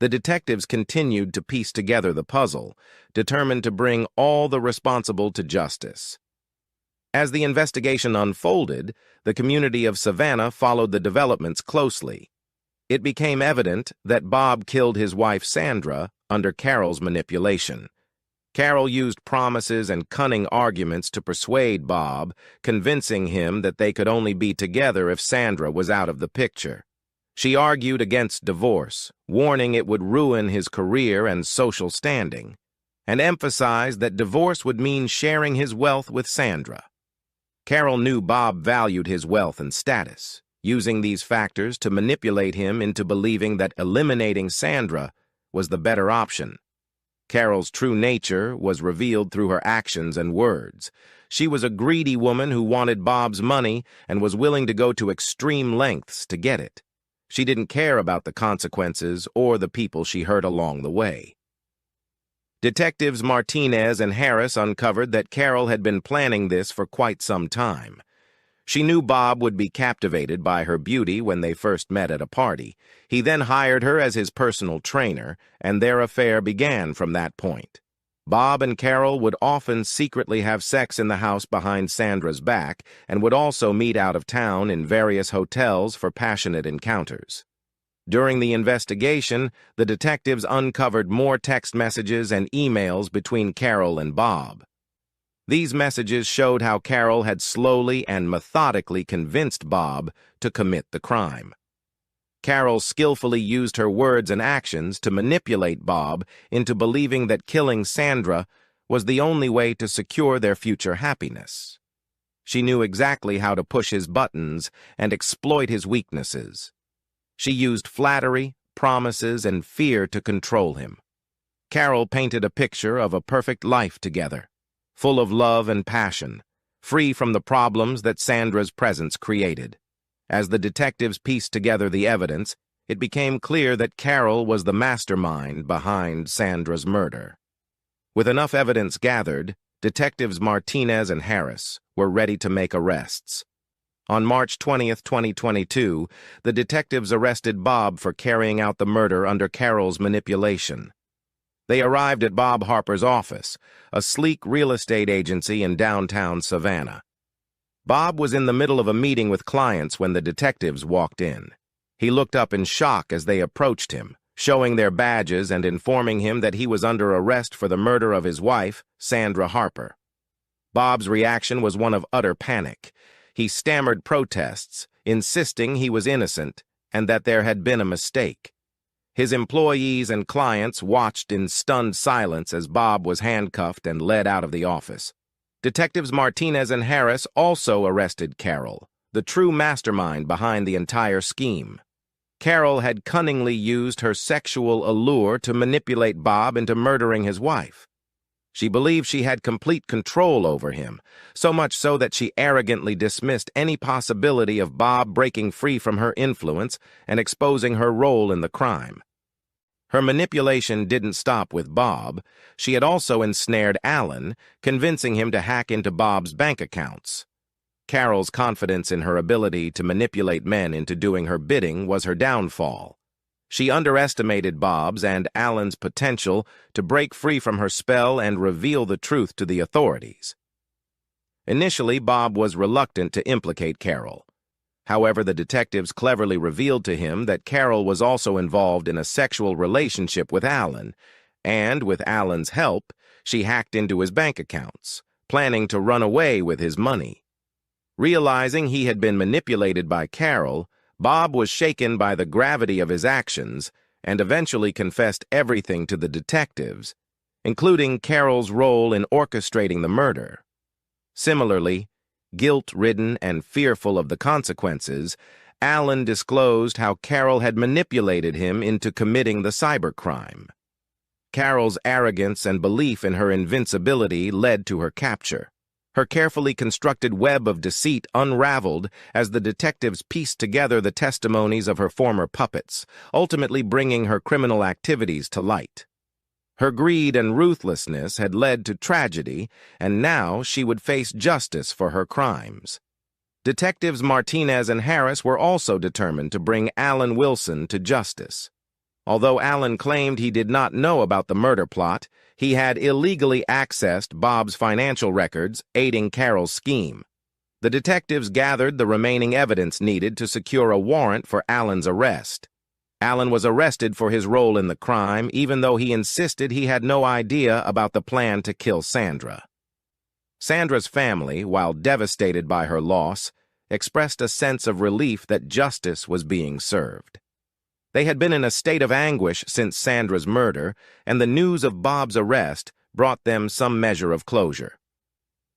The detectives continued to piece together the puzzle, determined to bring all the responsible to justice. As the investigation unfolded, the community of Savannah followed the developments closely. It became evident that Bob killed his wife Sandra under Carol's manipulation. Carol used promises and cunning arguments to persuade Bob, convincing him that they could only be together if Sandra was out of the picture. She argued against divorce, warning it would ruin his career and social standing, and emphasized that divorce would mean sharing his wealth with Sandra. Carol knew Bob valued his wealth and status, using these factors to manipulate him into believing that eliminating Sandra was the better option. Carol's true nature was revealed through her actions and words. She was a greedy woman who wanted Bob's money and was willing to go to extreme lengths to get it. She didn't care about the consequences or the people she hurt along the way. Detectives Martinez and Harris uncovered that Carol had been planning this for quite some time. She knew Bob would be captivated by her beauty when they first met at a party. He then hired her as his personal trainer, and their affair began from that point. Bob and Carol would often secretly have sex in the house behind Sandra's back and would also meet out of town in various hotels for passionate encounters. During the investigation, the detectives uncovered more text messages and emails between Carol and Bob. These messages showed how Carol had slowly and methodically convinced Bob to commit the crime. Carol skillfully used her words and actions to manipulate Bob into believing that killing Sandra was the only way to secure their future happiness. She knew exactly how to push his buttons and exploit his weaknesses. She used flattery, promises, and fear to control him. Carol painted a picture of a perfect life together, full of love and passion, free from the problems that Sandra's presence created. As the detectives pieced together the evidence, it became clear that Carol was the mastermind behind Sandra's murder. With enough evidence gathered, detectives Martinez and Harris were ready to make arrests. On March 20, 2022, the detectives arrested Bob for carrying out the murder under Carol's manipulation. They arrived at Bob Harper's office, a sleek real estate agency in downtown Savannah. Bob was in the middle of a meeting with clients when the detectives walked in. He looked up in shock as they approached him, showing their badges and informing him that he was under arrest for the murder of his wife, Sandra Harper. Bob's reaction was one of utter panic. He stammered protests, insisting he was innocent and that there had been a mistake. His employees and clients watched in stunned silence as Bob was handcuffed and led out of the office. Detectives Martinez and Harris also arrested Carol, the true mastermind behind the entire scheme. Carol had cunningly used her sexual allure to manipulate Bob into murdering his wife. She believed she had complete control over him, so much so that she arrogantly dismissed any possibility of Bob breaking free from her influence and exposing her role in the crime. Her manipulation didn't stop with Bob. She had also ensnared Alan, convincing him to hack into Bob's bank accounts. Carol's confidence in her ability to manipulate men into doing her bidding was her downfall. She underestimated Bob's and Alan's potential to break free from her spell and reveal the truth to the authorities. Initially, Bob was reluctant to implicate Carol. However, the detectives cleverly revealed to him that Carol was also involved in a sexual relationship with Alan, and with Alan's help, she hacked into his bank accounts, planning to run away with his money. Realizing he had been manipulated by Carol, Bob was shaken by the gravity of his actions and eventually confessed everything to the detectives, including Carol's role in orchestrating the murder. Similarly, guilt-ridden and fearful of the consequences, Alan disclosed how Carol had manipulated him into committing the cybercrime. Carol's arrogance and belief in her invincibility led to her capture. Her carefully constructed web of deceit unraveled as the detectives pieced together the testimonies of her former puppets, ultimately bringing her criminal activities to light. Her greed and ruthlessness had led to tragedy, and now she would face justice for her crimes. Detectives Martinez and Harris were also determined to bring Alan Wilson to justice. Although Alan claimed he did not know about the murder plot, he had illegally accessed Bob's financial records, aiding Carol's scheme. The detectives gathered the remaining evidence needed to secure a warrant for Alan's arrest. Alan was arrested for his role in the crime, even though he insisted he had no idea about the plan to kill Sandra. Sandra's family, while devastated by her loss, expressed a sense of relief that justice was being served. They had been in a state of anguish since Sandra's murder, and the news of Bob's arrest brought them some measure of closure.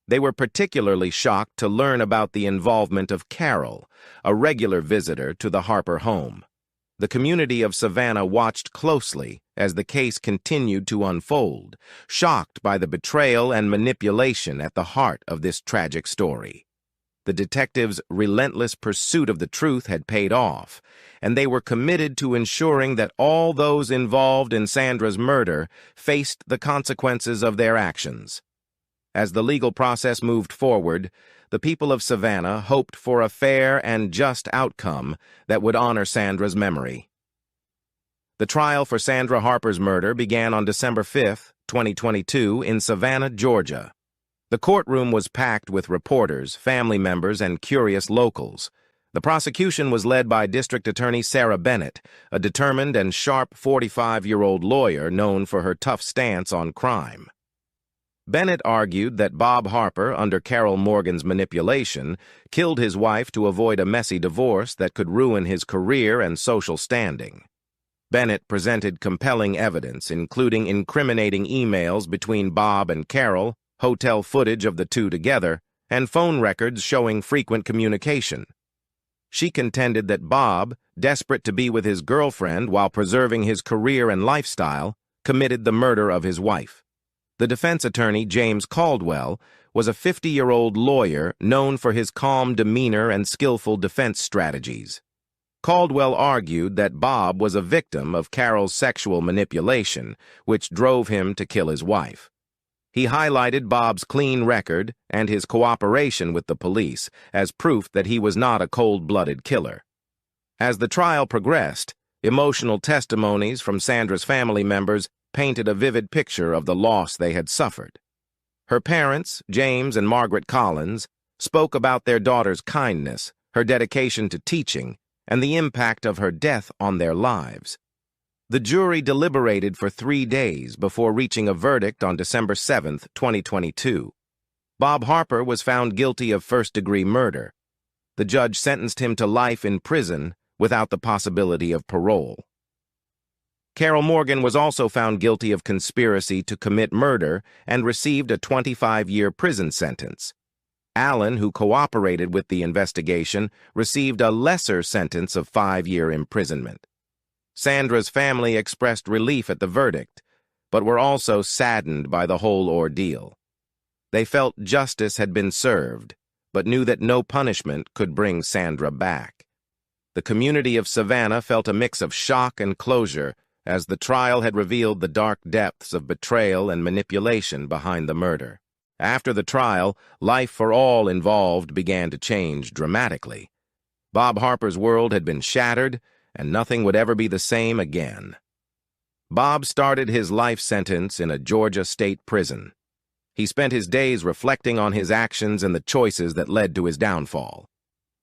They were particularly shocked to learn about the involvement of Carol, a regular visitor to the Harper home. The community of Savannah watched closely as the case continued to unfold, shocked by the betrayal and manipulation at the heart of this tragic story. The detectives' relentless pursuit of the truth had paid off, and they were committed to ensuring that all those involved in Sandra's murder faced the consequences of their actions. As the legal process moved forward, the people of Savannah hoped for a fair and just outcome that would honor Sandra's memory. The trial for Sandra Harper's murder began on December 5, 2022, in Savannah, Georgia. The courtroom was packed with reporters, family members, and curious locals. The prosecution was led by District Attorney Sarah Bennett, a determined and sharp 45-year-old lawyer known for her tough stance on crime. Bennett argued that Bob Harper, under Carol Morgan's manipulation, killed his wife to avoid a messy divorce that could ruin his career and social standing. Bennett presented compelling evidence, including incriminating emails between Bob and Carol, hotel footage of the two together, and phone records showing frequent communication. She contended that Bob, desperate to be with his girlfriend while preserving his career and lifestyle, committed the murder of his wife. The defense attorney, James Caldwell, was a 50-year-old lawyer known for his calm demeanor and skillful defense strategies. Caldwell argued that Bob was a victim of Carol's sexual manipulation, which drove him to kill his wife. He highlighted Bob's clean record and his cooperation with the police as proof that he was not a cold-blooded killer. As the trial progressed, emotional testimonies from Sandra's family members painted a vivid picture of the loss they had suffered. Her parents, James and Margaret Collins, spoke about their daughter's kindness, her dedication to teaching, and the impact of her death on their lives. The jury deliberated for 3 days before reaching a verdict on December 7, 2022. Bob Harper was found guilty of first-degree murder. The judge sentenced him to life in prison without the possibility of parole. Carol Morgan was also found guilty of conspiracy to commit murder and received a 25-year prison sentence. Alan, who cooperated with the investigation, received a lesser sentence of 5-year imprisonment. Sandra's family expressed relief at the verdict, but were also saddened by the whole ordeal. They felt justice had been served, but knew that no punishment could bring Sandra back. The community of Savannah felt a mix of shock and closure as the trial had revealed the dark depths of betrayal and manipulation behind the murder. After the trial, life for all involved began to change dramatically. Bob Harper's world had been shattered, and nothing would ever be the same again. Bob started his life sentence in a Georgia state prison. He spent his days reflecting on his actions and the choices that led to his downfall.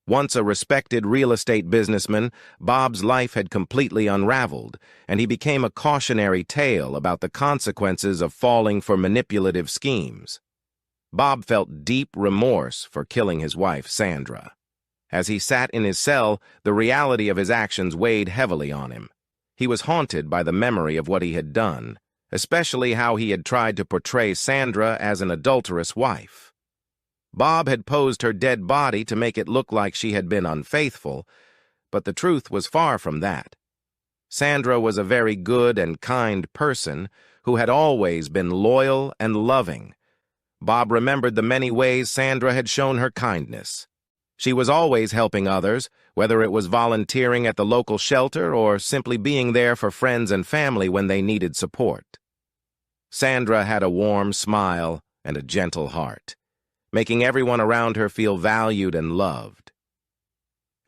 Once a respected real estate businessman, Bob's life had completely unraveled, and he became a cautionary tale about the consequences of falling for manipulative schemes. Bob felt deep remorse for killing his wife, Sandra. As he sat in his cell, the reality of his actions weighed heavily on him. He was haunted by the memory of what he had done, especially how he had tried to portray Sandra as an adulterous wife. Bob had posed her dead body to make it look like she had been unfaithful, but the truth was far from that. Sandra was a very good and kind person who had always been loyal and loving. Bob remembered the many ways Sandra had shown her kindness. She was always helping others, whether it was volunteering at the local shelter or simply being there for friends and family when they needed support. Sandra had a warm smile and a gentle heart, making everyone around her feel valued and loved.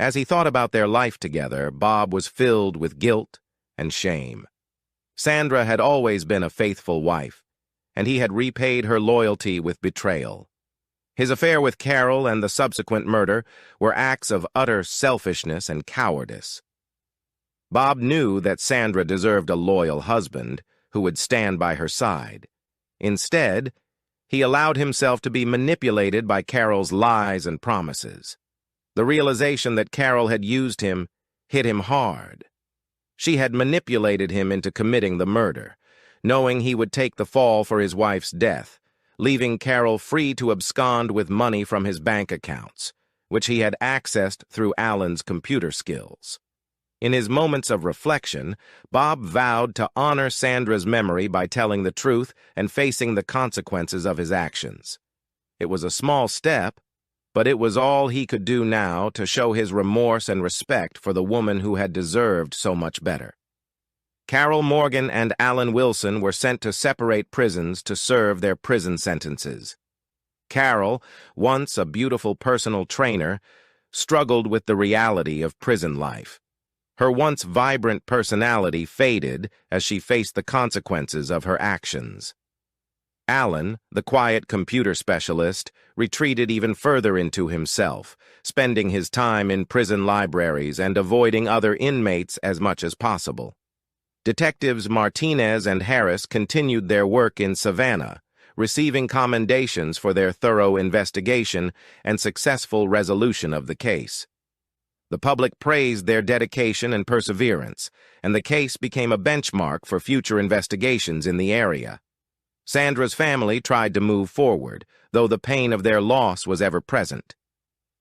As he thought about their life together, Bob was filled with guilt and shame. Sandra had always been a faithful wife, and he had repaid her loyalty with betrayal. His affair with Carol and the subsequent murder were acts of utter selfishness and cowardice. Bob knew that Sandra deserved a loyal husband who would stand by her side. Instead, he allowed himself to be manipulated by Carol's lies and promises. The realization that Carol had used him hit him hard. She had manipulated him into committing the murder, knowing he would take the fall for his wife's death, leaving Carol free to abscond with money from his bank accounts, which he had accessed through Alan's computer skills. In his moments of reflection, Bob vowed to honor Sandra's memory by telling the truth and facing the consequences of his actions. It was a small step, but it was all he could do now to show his remorse and respect for the woman who had deserved so much better. Carol Morgan and Alan Wilson were sent to separate prisons to serve their prison sentences. Carol, once a beautiful personal trainer, struggled with the reality of prison life. Her once vibrant personality faded as she faced the consequences of her actions. Alan, the quiet computer specialist, retreated even further into himself, spending his time in prison libraries and avoiding other inmates as much as possible. Detectives Martinez and Harris continued their work in Savannah, receiving commendations for their thorough investigation and successful resolution of the case. The public praised their dedication and perseverance, and the case became a benchmark for future investigations in the area. Sandra's family tried to move forward, though the pain of their loss was ever present.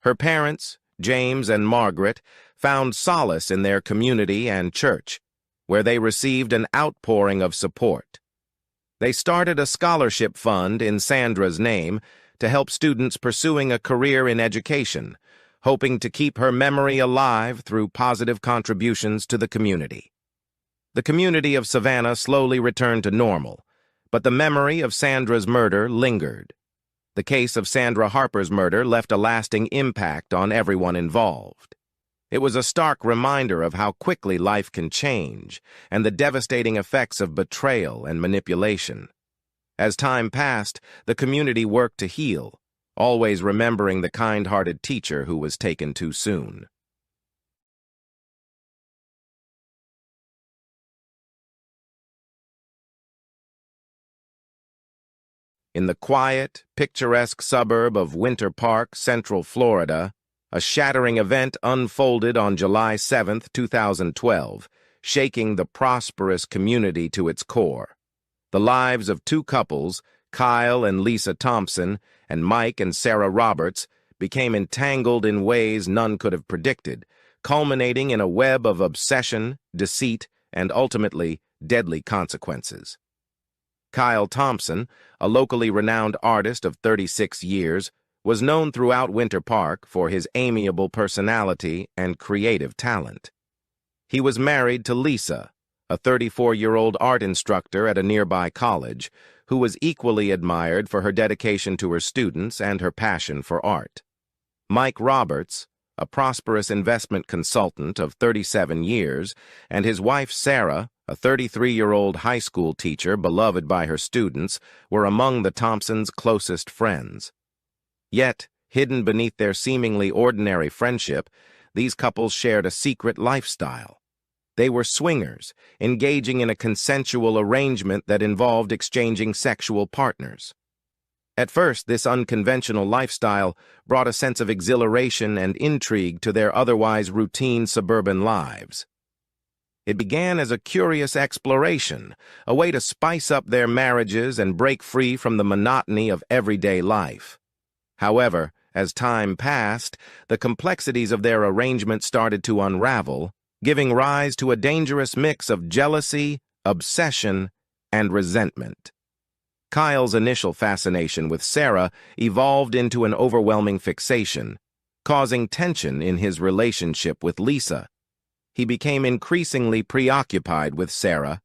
Her parents, James and Margaret, found solace in their community and church, where they received an outpouring of support. They started a scholarship fund in Sandra's name to help students pursuing a career in education, hoping to keep her memory alive through positive contributions to the community. The community of Savannah slowly returned to normal, but the memory of Sandra's murder lingered. The case of Sandra Harper's murder left a lasting impact on everyone involved. It was a stark reminder of how quickly life can change and the devastating effects of betrayal and manipulation. As time passed, the community worked to heal, always remembering the kind-hearted teacher who was taken too soon. In the quiet, picturesque suburb of Winter Park, Central Florida, a shattering event unfolded on July 7, 2012, shaking the prosperous community to its core. The lives of two couples, Kyle and Lisa Thompson, and Mike and Sarah Roberts, became entangled in ways none could have predicted, culminating in a web of obsession, deceit, and ultimately deadly consequences. Kyle Thompson, a locally renowned artist of 36 years, was known throughout Winter Park for his amiable personality and creative talent. He was married to Lisa, a 34-year-old art instructor at a nearby college, who was equally admired for her dedication to her students and her passion for art. Mike Roberts, a prosperous investment consultant of 37 years, and his wife Sarah, a 33-year-old high school teacher beloved by her students, were among the Thompsons' closest friends. Yet, hidden beneath their seemingly ordinary friendship, these couples shared a secret lifestyle. They were swingers, engaging in a consensual arrangement that involved exchanging sexual partners. At first, this unconventional lifestyle brought a sense of exhilaration and intrigue to their otherwise routine suburban lives. It began as a curious exploration, a way to spice up their marriages and break free from the monotony of everyday life. However, as time passed, the complexities of their arrangement started to unravel, giving rise to a dangerous mix of jealousy, obsession, and resentment. Kyle's initial fascination with Sarah evolved into an overwhelming fixation, causing tension in his relationship with Lisa. He became increasingly preoccupied with Sarah,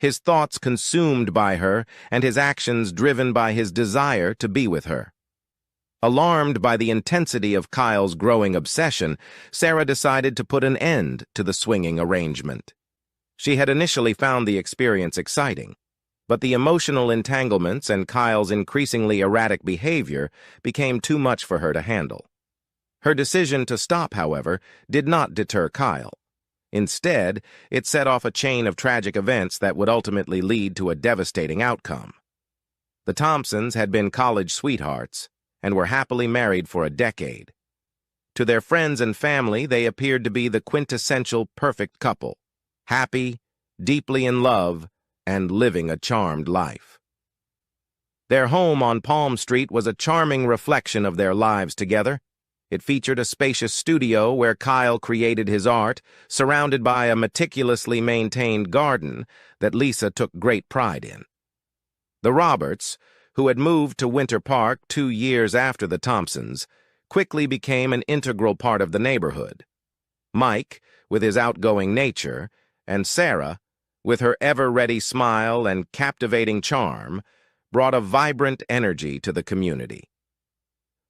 his thoughts consumed by her and his actions driven by his desire to be with her. Alarmed by the intensity of Kyle's growing obsession, Sarah decided to put an end to the swinging arrangement. She had initially found the experience exciting, but the emotional entanglements and Kyle's increasingly erratic behavior became too much for her to handle. Her decision to stop, however, did not deter Kyle. Instead, it set off a chain of tragic events that would ultimately lead to a devastating outcome. The Thompsons had been college sweethearts and were happily married for a decade. To their friends and family, they appeared to be the quintessential perfect couple, happy, deeply in love, and living a charmed life. Their home on Palm Street was a charming reflection of their lives together. It featured a spacious studio where Kyle created his art, surrounded by a meticulously maintained garden that Lisa took great pride in. The Roberts, who had moved to Winter Park 2 years after the Thompsons, quickly became an integral part of the neighborhood. Mike, with his outgoing nature, and Sarah, with her ever-ready smile and captivating charm, brought a vibrant energy to the community.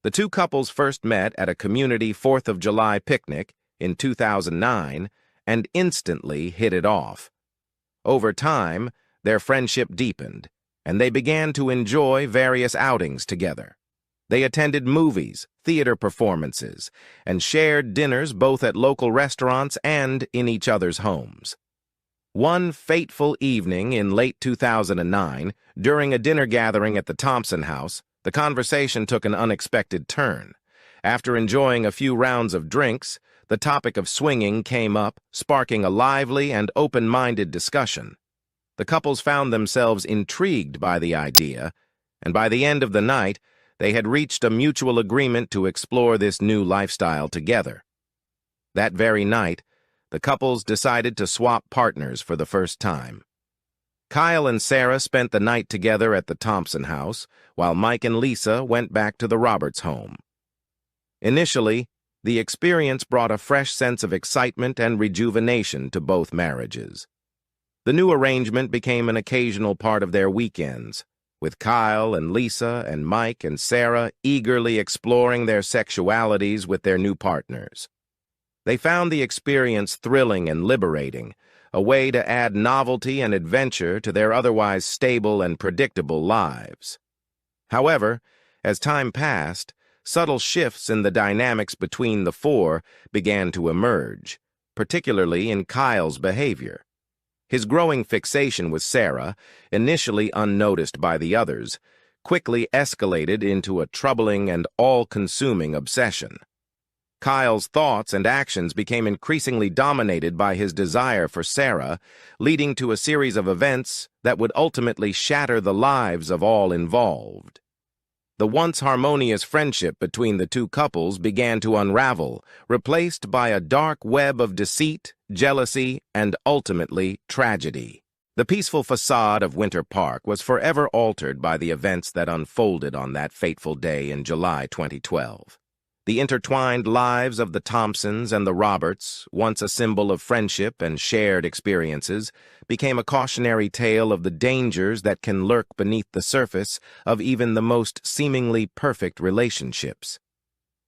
The two couples first met at a community 4th of July picnic in 2009 and instantly hit it off. Over time, their friendship deepened, and they began to enjoy various outings together. They attended movies, theater performances, and shared dinners both at local restaurants and in each other's homes. One fateful evening in late 2009, during a dinner gathering at the Thompson house, the conversation took an unexpected turn. After enjoying a few rounds of drinks, the topic of swinging came up, sparking a lively and open-minded discussion. The couples found themselves intrigued by the idea, and by the end of the night, they had reached a mutual agreement to explore this new lifestyle together. That very night, the couples decided to swap partners for the first time. Kyle and Sarah spent the night together at the Thompson house, while Mike and Lisa went back to the Roberts home. Initially, the experience brought a fresh sense of excitement and rejuvenation to both marriages. The new arrangement became an occasional part of their weekends, with Kyle and Lisa and Mike and Sarah eagerly exploring their sexualities with their new partners. They found the experience thrilling and liberating, a way to add novelty and adventure to their otherwise stable and predictable lives. However, as time passed, subtle shifts in the dynamics between the four began to emerge, particularly in Kyle's behavior. His growing fixation with Sarah, initially unnoticed by the others, quickly escalated into a troubling and all-consuming obsession. Kyle's thoughts and actions became increasingly dominated by his desire for Sarah, leading to a series of events that would ultimately shatter the lives of all involved. The once harmonious friendship between the two couples began to unravel, replaced by a dark web of deceit, jealousy, and ultimately tragedy. The peaceful facade of Winter Park was forever altered by the events that unfolded on that fateful day in July 2012. The intertwined lives of the Thompsons and the Roberts, once a symbol of friendship and shared experiences, became a cautionary tale of the dangers that can lurk beneath the surface of even the most seemingly perfect relationships.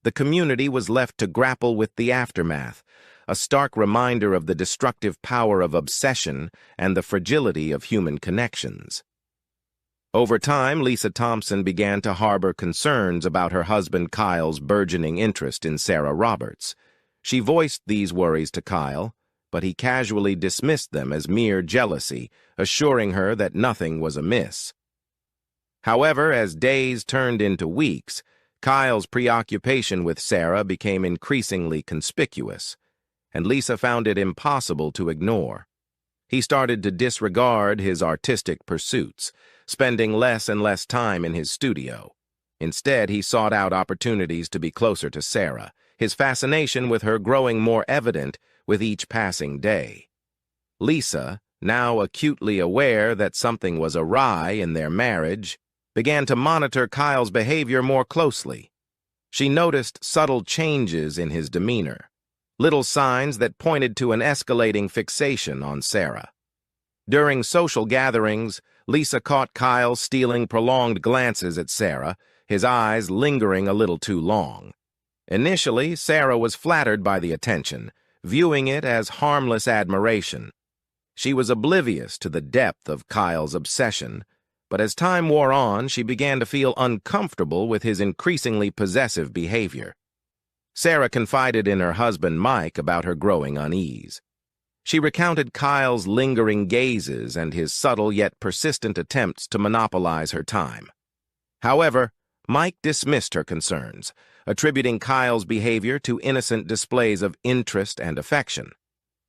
The community was left to grapple with the aftermath, a stark reminder of the destructive power of obsession and the fragility of human connections. Over time, Lisa Thompson began to harbor concerns about her husband Kyle's burgeoning interest in Sarah Roberts. She voiced these worries to Kyle, but he casually dismissed them as mere jealousy, assuring her that nothing was amiss. However, as days turned into weeks, Kyle's preoccupation with Sarah became increasingly conspicuous, and Lisa found it impossible to ignore. He started to disregard his artistic pursuits, spending less and less time in his studio. Instead, he sought out opportunities to be closer to Sarah, his fascination with her growing more evident with each passing day. Lisa, now acutely aware that something was awry in their marriage, began to monitor Kyle's behavior more closely. She noticed subtle changes in his demeanor, little signs that pointed to an escalating fixation on Sarah. During social gatherings, Lisa caught Kyle stealing prolonged glances at Sarah, his eyes lingering a little too long. Initially, Sarah was flattered by the attention, viewing it as harmless admiration. She was oblivious to the depth of Kyle's obsession, but as time wore on, she began to feel uncomfortable with his increasingly possessive behavior. Sarah confided in her husband Mike about her growing unease. She recounted Kyle's lingering gazes and his subtle yet persistent attempts to monopolize her time. However, Mike dismissed her concerns, attributing Kyle's behavior to innocent displays of interest and affection.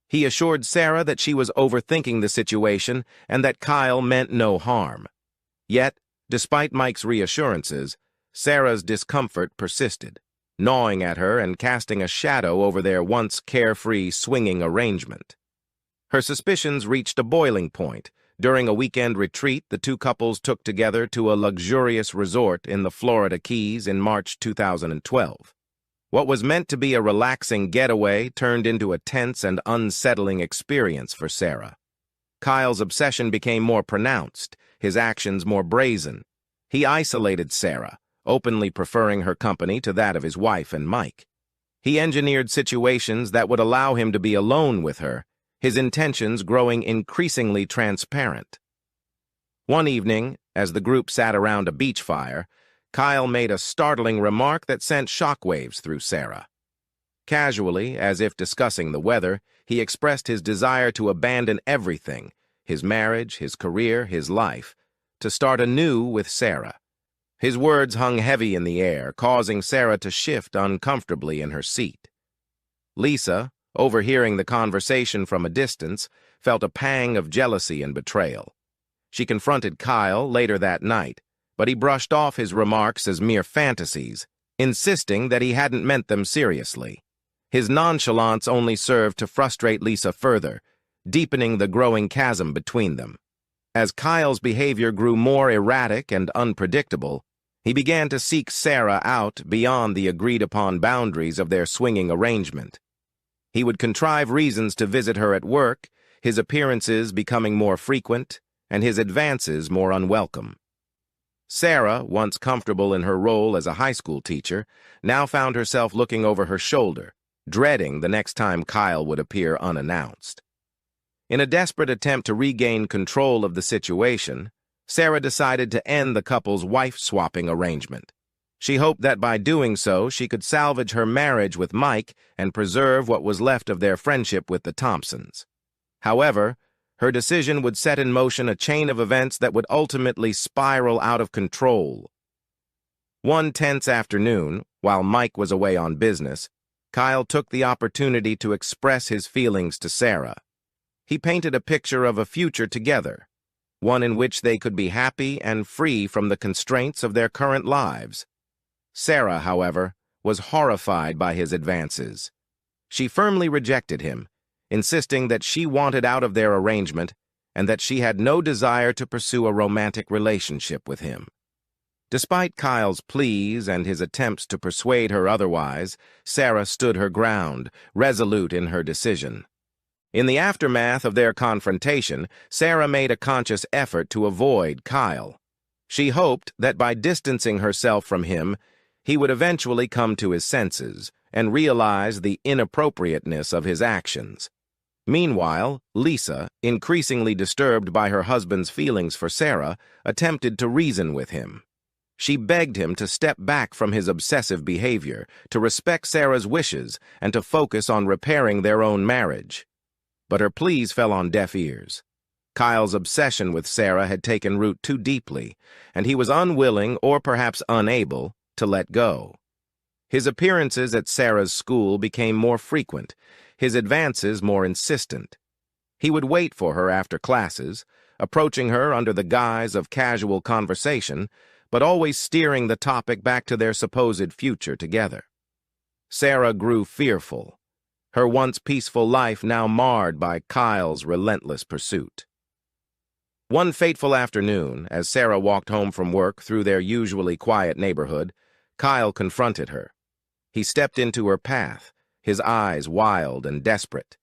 He assured Sarah that she was overthinking the situation and that Kyle meant no harm. Yet, despite Mike's reassurances, Sarah's discomfort persisted, gnawing at her and casting a shadow over their once carefree swinging arrangement. Her suspicions reached a boiling point. During a weekend retreat the two couples took together to a luxurious resort in the Florida Keys in March 2012. What was meant to be a relaxing getaway turned into a tense and unsettling experience for Sarah. Kyle's obsession became more pronounced, his actions more brazen. He isolated Sarah, openly preferring her company to that of his wife and Mike. He engineered situations that would allow him to be alone with her, his intentions growing increasingly transparent. One evening, as the group sat around a beach fire, Kyle made a startling remark that sent shockwaves through Sarah. Casually, as if discussing the weather, he expressed his desire to abandon everything, his marriage, his career, his life, to start anew with Sarah. His words hung heavy in the air, causing Sarah to shift uncomfortably in her seat. Lisa, overhearing the conversation from a distance, felt a pang of jealousy and betrayal. She confronted Kyle later that night, but he brushed off his remarks as mere fantasies, insisting that he hadn't meant them seriously. His nonchalance only served to frustrate Lisa further, deepening the growing chasm between them. As Kyle's behavior grew more erratic and unpredictable, he began to seek Sarah out beyond the agreed-upon boundaries of their swinging arrangement. He would contrive reasons to visit her at work, his appearances becoming more frequent, and his advances more unwelcome. Sarah, once comfortable in her role as a high school teacher, now found herself looking over her shoulder, dreading the next time Kyle would appear unannounced. In a desperate attempt to regain control of the situation, Sarah decided to end the couple's wife-swapping arrangement. She hoped that by doing so she could salvage her marriage with Mike and preserve what was left of their friendship with the Thompsons. However, her decision would set in motion a chain of events that would ultimately spiral out of control. One tense afternoon, while Mike was away on business, Kyle took the opportunity to express his feelings to Sarah. He painted a picture of a future together, one in which they could be happy and free from the constraints of their current lives. Sarah, however, was horrified by his advances. She firmly rejected him, insisting that she wanted out of their arrangement and that she had no desire to pursue a romantic relationship with him. Despite Kyle's pleas and his attempts to persuade her otherwise, Sarah stood her ground, resolute in her decision. In the aftermath of their confrontation, Sarah made a conscious effort to avoid Kyle. She hoped that by distancing herself from him, he would eventually come to his senses and realize the inappropriateness of his actions. Meanwhile, Lisa, increasingly disturbed by her husband's feelings for Sarah, attempted to reason with him. She begged him to step back from his obsessive behavior, to respect Sarah's wishes, and to focus on repairing their own marriage. But her pleas fell on deaf ears. Kyle's obsession with Sarah had taken root too deeply, and he was unwilling, or perhaps unable, to let go. His appearances at Sarah's school became more frequent, his advances more insistent. He would wait for her after classes, approaching her under the guise of casual conversation, but always steering the topic back to their supposed future together. Sarah grew fearful, her once peaceful life now marred by Kyle's relentless pursuit. One fateful afternoon, as Sarah walked home from work through their usually quiet neighborhood, Kyle confronted her. He stepped into her path, his eyes wild and desperate.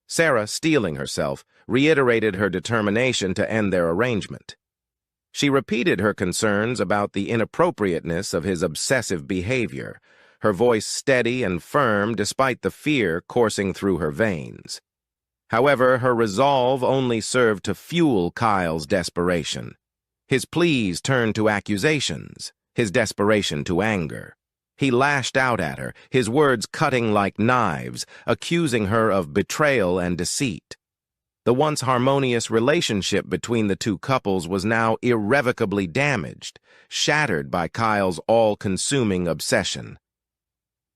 Sarah, steeling herself, reiterated her determination to end their arrangement. She repeated her concerns about the inappropriateness of his obsessive behavior, her voice steady and firm despite the fear coursing through her veins. However, her resolve only served to fuel Kyle's desperation. His pleas turned to accusations, his desperation to anger. He lashed out at her, his words cutting like knives, accusing her of betrayal and deceit. The once harmonious relationship between the two couples was now irrevocably damaged, shattered by Kyle's all-consuming obsession.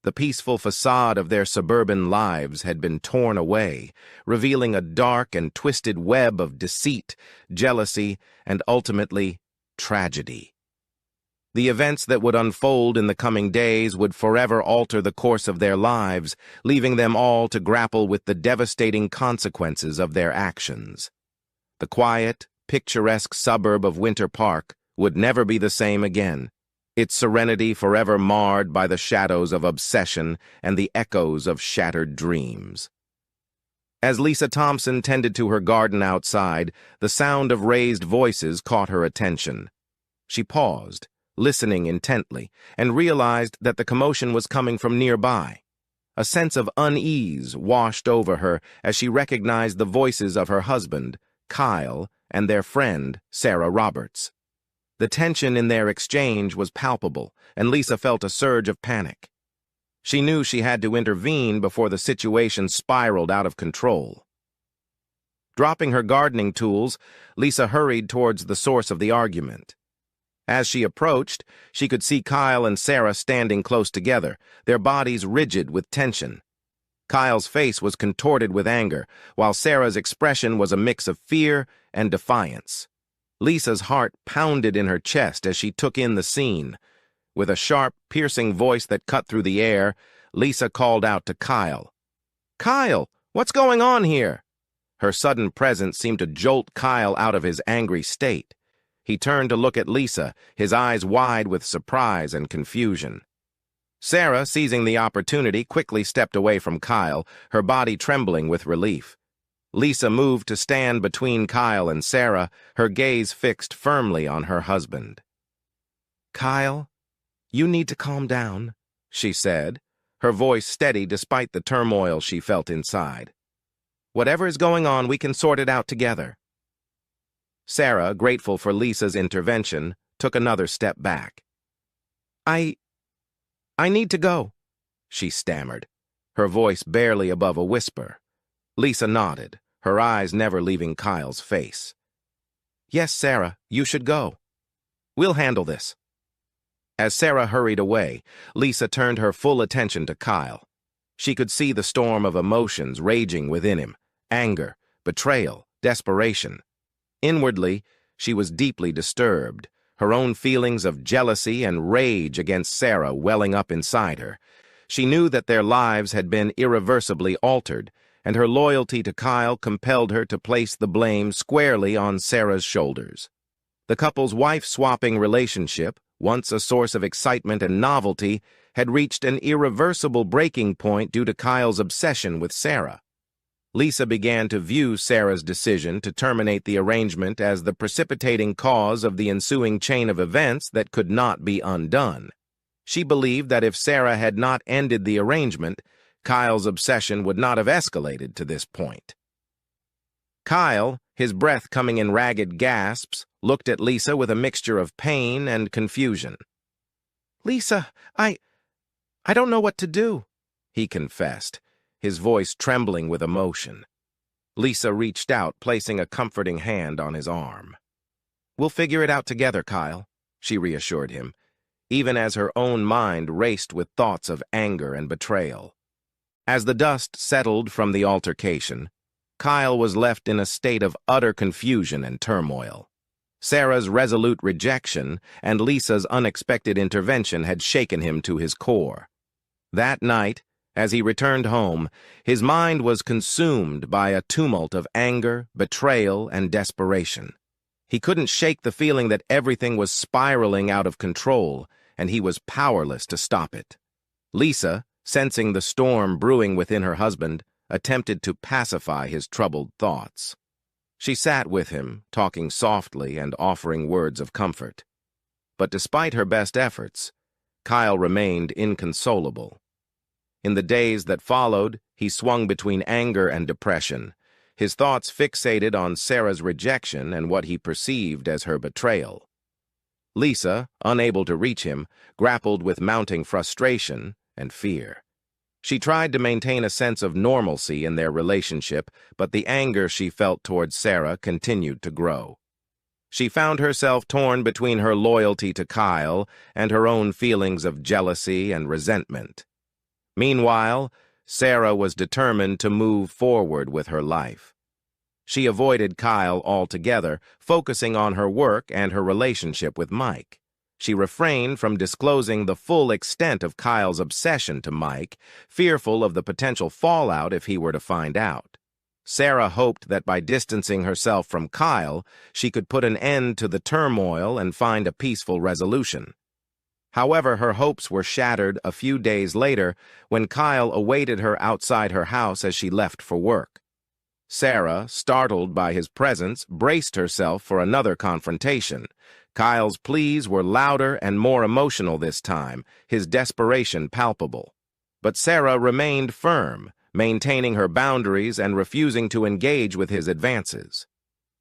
The peaceful facade of their suburban lives had been torn away, revealing a dark and twisted web of deceit, jealousy, and ultimately, tragedy. The events that would unfold in the coming days would forever alter the course of their lives, leaving them all to grapple with the devastating consequences of their actions. The quiet, picturesque suburb of Winter Park would never be the same again, its serenity forever marred by the shadows of obsession and the echoes of shattered dreams. As Lisa Thompson tended to her garden outside, the sound of raised voices caught her attention. She paused, listening intently, and realized that the commotion was coming from nearby. A sense of unease washed over her as she recognized the voices of her husband, Kyle, and their friend, Sarah Roberts. The tension in their exchange was palpable, and Lisa felt a surge of panic. She knew she had to intervene before the situation spiraled out of control. Dropping her gardening tools, Lisa hurried towards the source of the argument. As she approached, she could see Kyle and Sarah standing close together, their bodies rigid with tension. Kyle's face was contorted with anger, while Sarah's expression was a mix of fear and defiance. Lisa's heart pounded in her chest as she took in the scene. With a sharp, piercing voice that cut through the air, Lisa called out to Kyle. "Kyle, what's going on here?" Her sudden presence seemed to jolt Kyle out of his angry state. He turned to look at Lisa, his eyes wide with surprise and confusion. Sarah, seizing the opportunity, quickly stepped away from Kyle, her body trembling with relief. Lisa moved to stand between Kyle and Sarah, her gaze fixed firmly on her husband. "Kyle, you need to calm down," she said, her voice steady despite the turmoil she felt inside. "Whatever is going on, we can sort it out together." Sarah, grateful for Lisa's intervention, took another step back. I need to go," she stammered, her voice barely above a whisper. Lisa nodded, her eyes never leaving Kyle's face. "Yes, Sarah, you should go. We'll handle this." As Sarah hurried away, Lisa turned her full attention to Kyle. She could see the storm of emotions raging within him: anger, betrayal, desperation. Inwardly, she was deeply disturbed, her own feelings of jealousy and rage against Sarah welling up inside her. She knew that their lives had been irreversibly altered, and her loyalty to Kyle compelled her to place the blame squarely on Sarah's shoulders. The couple's wife-swapping relationship, once a source of excitement and novelty, had reached an irreversible breaking point due to Kyle's obsession with Sarah. Lisa began to view Sarah's decision to terminate the arrangement as the precipitating cause of the ensuing chain of events that could not be undone. She believed that if Sarah had not ended the arrangement, Kyle's obsession would not have escalated to this point. Kyle, his breath coming in ragged gasps, looked at Lisa with a mixture of pain and confusion. "Lisa, I don't know what to do," he confessed, his voice trembling with emotion. Lisa reached out, placing a comforting hand on his arm. "We'll figure it out together, Kyle," she reassured him, even as her own mind raced with thoughts of anger and betrayal. As the dust settled from the altercation, Kyle was left in a state of utter confusion and turmoil. Sarah's resolute rejection and Lisa's unexpected intervention had shaken him to his core. That night, as he returned home, his mind was consumed by a tumult of anger, betrayal, and desperation. He couldn't shake the feeling that everything was spiraling out of control, and he was powerless to stop it. Lisa, sensing the storm brewing within her husband, attempted to pacify his troubled thoughts. She sat with him, talking softly and offering words of comfort. But despite her best efforts, Kyle remained inconsolable. In the days that followed, he swung between anger and depression, his thoughts fixated on Sarah's rejection and what he perceived as her betrayal. Lisa, unable to reach him, grappled with mounting frustration and fear. She tried to maintain a sense of normalcy in their relationship, but the anger she felt towards Sarah continued to grow. She found herself torn between her loyalty to Kyle and her own feelings of jealousy and resentment. Meanwhile, Sarah was determined to move forward with her life. She avoided Kyle altogether, focusing on her work and her relationship with Mike. She refrained from disclosing the full extent of Kyle's obsession to Mike, fearful of the potential fallout if he were to find out. Sarah hoped that by distancing herself from Kyle, she could put an end to the turmoil and find a peaceful resolution. However, her hopes were shattered a few days later when Kyle awaited her outside her house as she left for work. Sarah, startled by his presence, braced herself for another confrontation. Kyle's pleas were louder and more emotional this time, his desperation palpable. But Sarah remained firm, maintaining her boundaries and refusing to engage with his advances.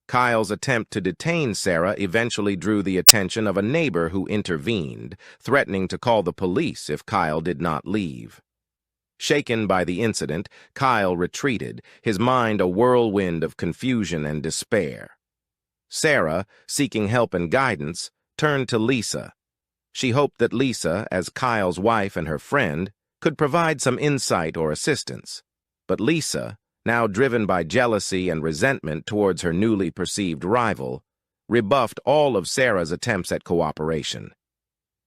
Kyle's attempt to detain Sarah eventually drew the attention of a neighbor who intervened, threatening to call the police if Kyle did not leave. Shaken by the incident, Kyle retreated, his mind a whirlwind of confusion and despair. Sarah, seeking help and guidance, turned to Lisa. She hoped that Lisa, as Kyle's wife and her friend, could provide some insight or assistance. But Lisa, now driven by jealousy and resentment towards her newly perceived rival, rebuffed all of Sarah's attempts at cooperation.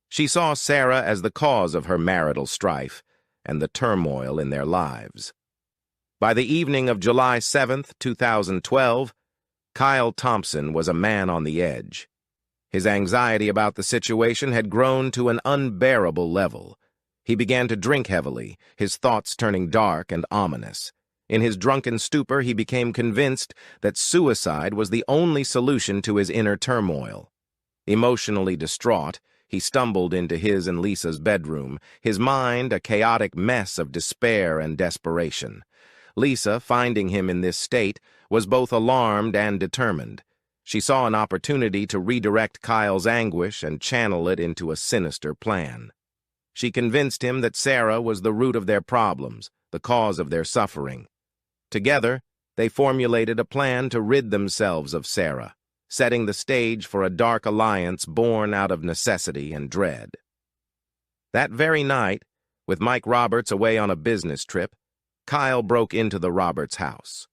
She saw Sarah as the cause of her marital strife and the turmoil in their lives. By the evening of July 7th, 2012, Kyle Thompson was a man on the edge. His anxiety about the situation had grown to an unbearable level. He began to drink heavily, his thoughts turning dark and ominous. In his drunken stupor, he became convinced that suicide was the only solution to his inner turmoil. Emotionally distraught, he stumbled into his and Lisa's bedroom, his mind a chaotic mess of despair and desperation. Lisa, finding him in this state, was both alarmed and determined. She saw an opportunity to redirect Kyle's anguish and channel it into a sinister plan. She convinced him that Sarah was the root of their problems, the cause of their suffering. Together, they formulated a plan to rid themselves of Sarah, setting the stage for a dark alliance born out of necessity and dread. That very night, with Mike Roberts away on a business trip, Kyle broke into the Roberts house.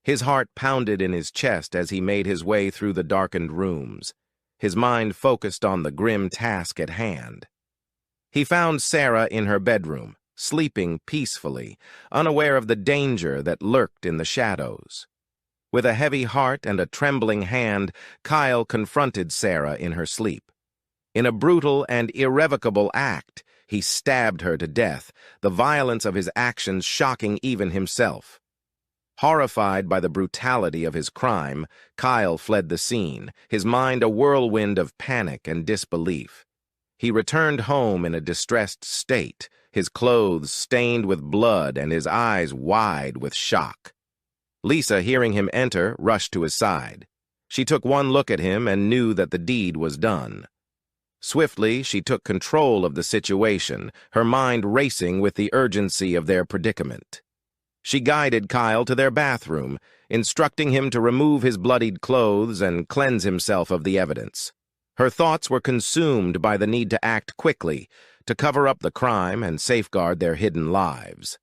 His heart pounded in his chest as he made his way through the darkened rooms, his mind focused on the grim task at hand. He found Sarah in her bedroom, sleeping peacefully, unaware of the danger that lurked in the shadows. With a heavy heart and a trembling hand, Kyle confronted Sarah in her sleep. In a brutal and irrevocable act, he stabbed her to death, the violence of his actions shocking even himself. Horrified by the brutality of his crime, Kyle fled the scene, his mind a whirlwind of panic and disbelief. He returned home in a distressed state, his clothes stained with blood and his eyes wide with shock. Lisa, hearing him enter, rushed to his side. She took one look at him and knew that the deed was done. Swiftly, she took control of the situation, her mind racing with the urgency of their predicament. She guided Kyle to their bathroom, instructing him to remove his bloodied clothes and cleanse himself of the evidence. Her thoughts were consumed by the need to act quickly, to cover up the crime and safeguard their hidden lives.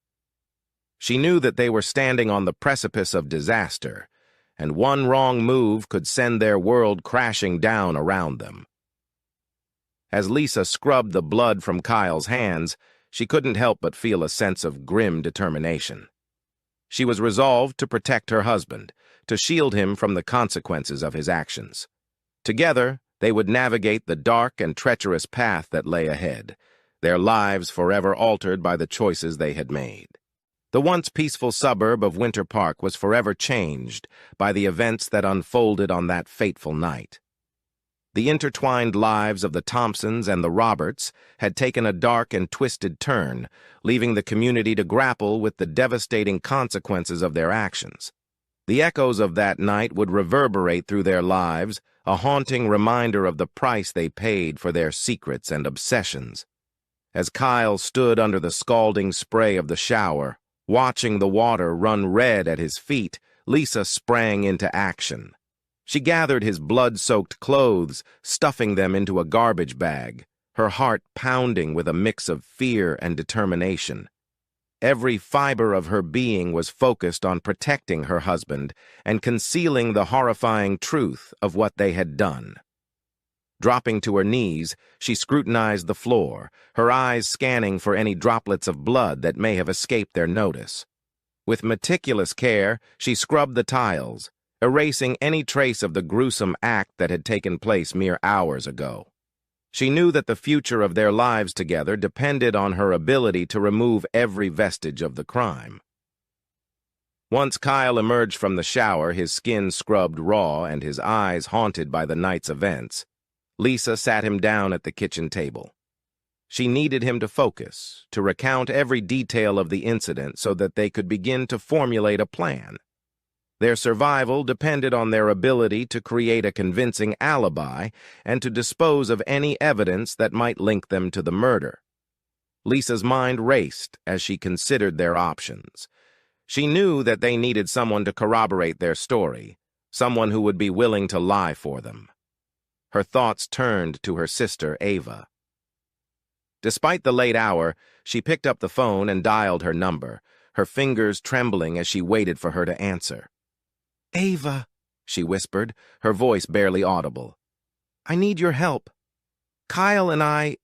She knew that they were standing on the precipice of disaster, and one wrong move could send their world crashing down around them. As Lisa scrubbed the blood from Kyle's hands, she couldn't help but feel a sense of grim determination. She was resolved to protect her husband, to shield him from the consequences of his actions. Together, they would navigate the dark and treacherous path that lay ahead, their lives forever altered by the choices they had made. The once peaceful suburb of Winter Park was forever changed by the events that unfolded on that fateful night. The intertwined lives of the Thompsons and the Roberts had taken a dark and twisted turn, leaving the community to grapple with the devastating consequences of their actions. The echoes of that night would reverberate through their lives, a haunting reminder of the price they paid for their secrets and obsessions. As Kyle stood under the scalding spray of the shower, watching the water run red at his feet, Lisa sprang into action. She gathered his blood-soaked clothes, stuffing them into a garbage bag, her heart pounding with a mix of fear and determination. Every fiber of her being was focused on protecting her husband and concealing the horrifying truth of what they had done. Dropping to her knees, she scrutinized the floor, her eyes scanning for any droplets of blood that may have escaped their notice. With meticulous care, she scrubbed the tiles, erasing any trace of the gruesome act that had taken place mere hours ago. She knew that the future of their lives together depended on her ability to remove every vestige of the crime. Once Kyle emerged from the shower, his skin scrubbed raw and his eyes haunted by the night's events, Lisa sat him down at the kitchen table. She needed him to focus, to recount every detail of the incident so that they could begin to formulate a plan. Their survival depended on their ability to create a convincing alibi and to dispose of any evidence that might link them to the murder. Lisa's mind raced as she considered their options. She knew that they needed someone to corroborate their story, someone who would be willing to lie for them. Her thoughts turned to her sister, Ava. Despite the late hour, she picked up the phone and dialed her number, her fingers trembling as she waited for her to answer. "Ava," she whispered, her voice barely audible. "I need your help. Kyle and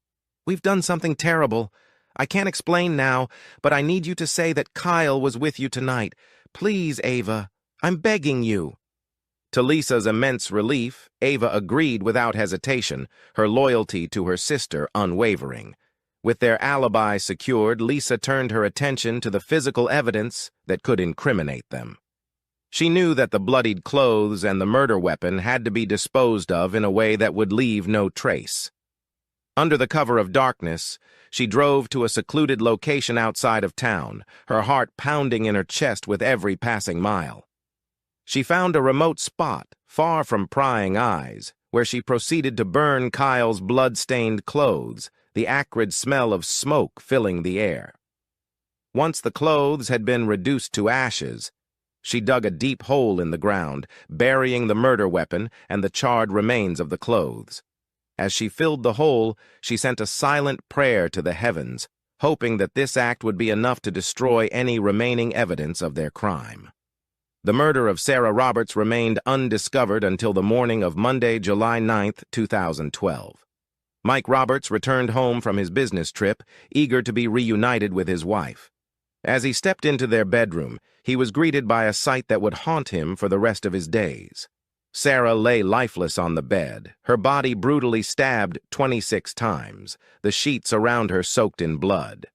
we've done something terrible. I can't explain now, but I need you to say that Kyle was with you tonight. Please, Ava, I'm begging you." To Lisa's immense relief, Ava agreed without hesitation, her loyalty to her sister unwavering. With their alibi secured, Lisa turned her attention to the physical evidence that could incriminate them. She knew that the bloodied clothes and the murder weapon had to be disposed of in a way that would leave no trace. Under the cover of darkness, she drove to a secluded location outside of town, her heart pounding in her chest with every passing mile. She found a remote spot, far from prying eyes, where she proceeded to burn Kyle's blood-stained clothes, the acrid smell of smoke filling the air. Once the clothes had been reduced to ashes, she dug a deep hole in the ground, burying the murder weapon and the charred remains of the clothes. As she filled the hole, she sent a silent prayer to the heavens, hoping that this act would be enough to destroy any remaining evidence of their crime. The murder of Sarah Roberts remained undiscovered until the morning of Monday, July 9, 2012. Mike Roberts returned home from his business trip, eager to be reunited with his wife. As he stepped into their bedroom, he was greeted by a sight that would haunt him for the rest of his days. Sarah lay lifeless on the bed, her body brutally stabbed 26 times, the sheets around her soaked in blood.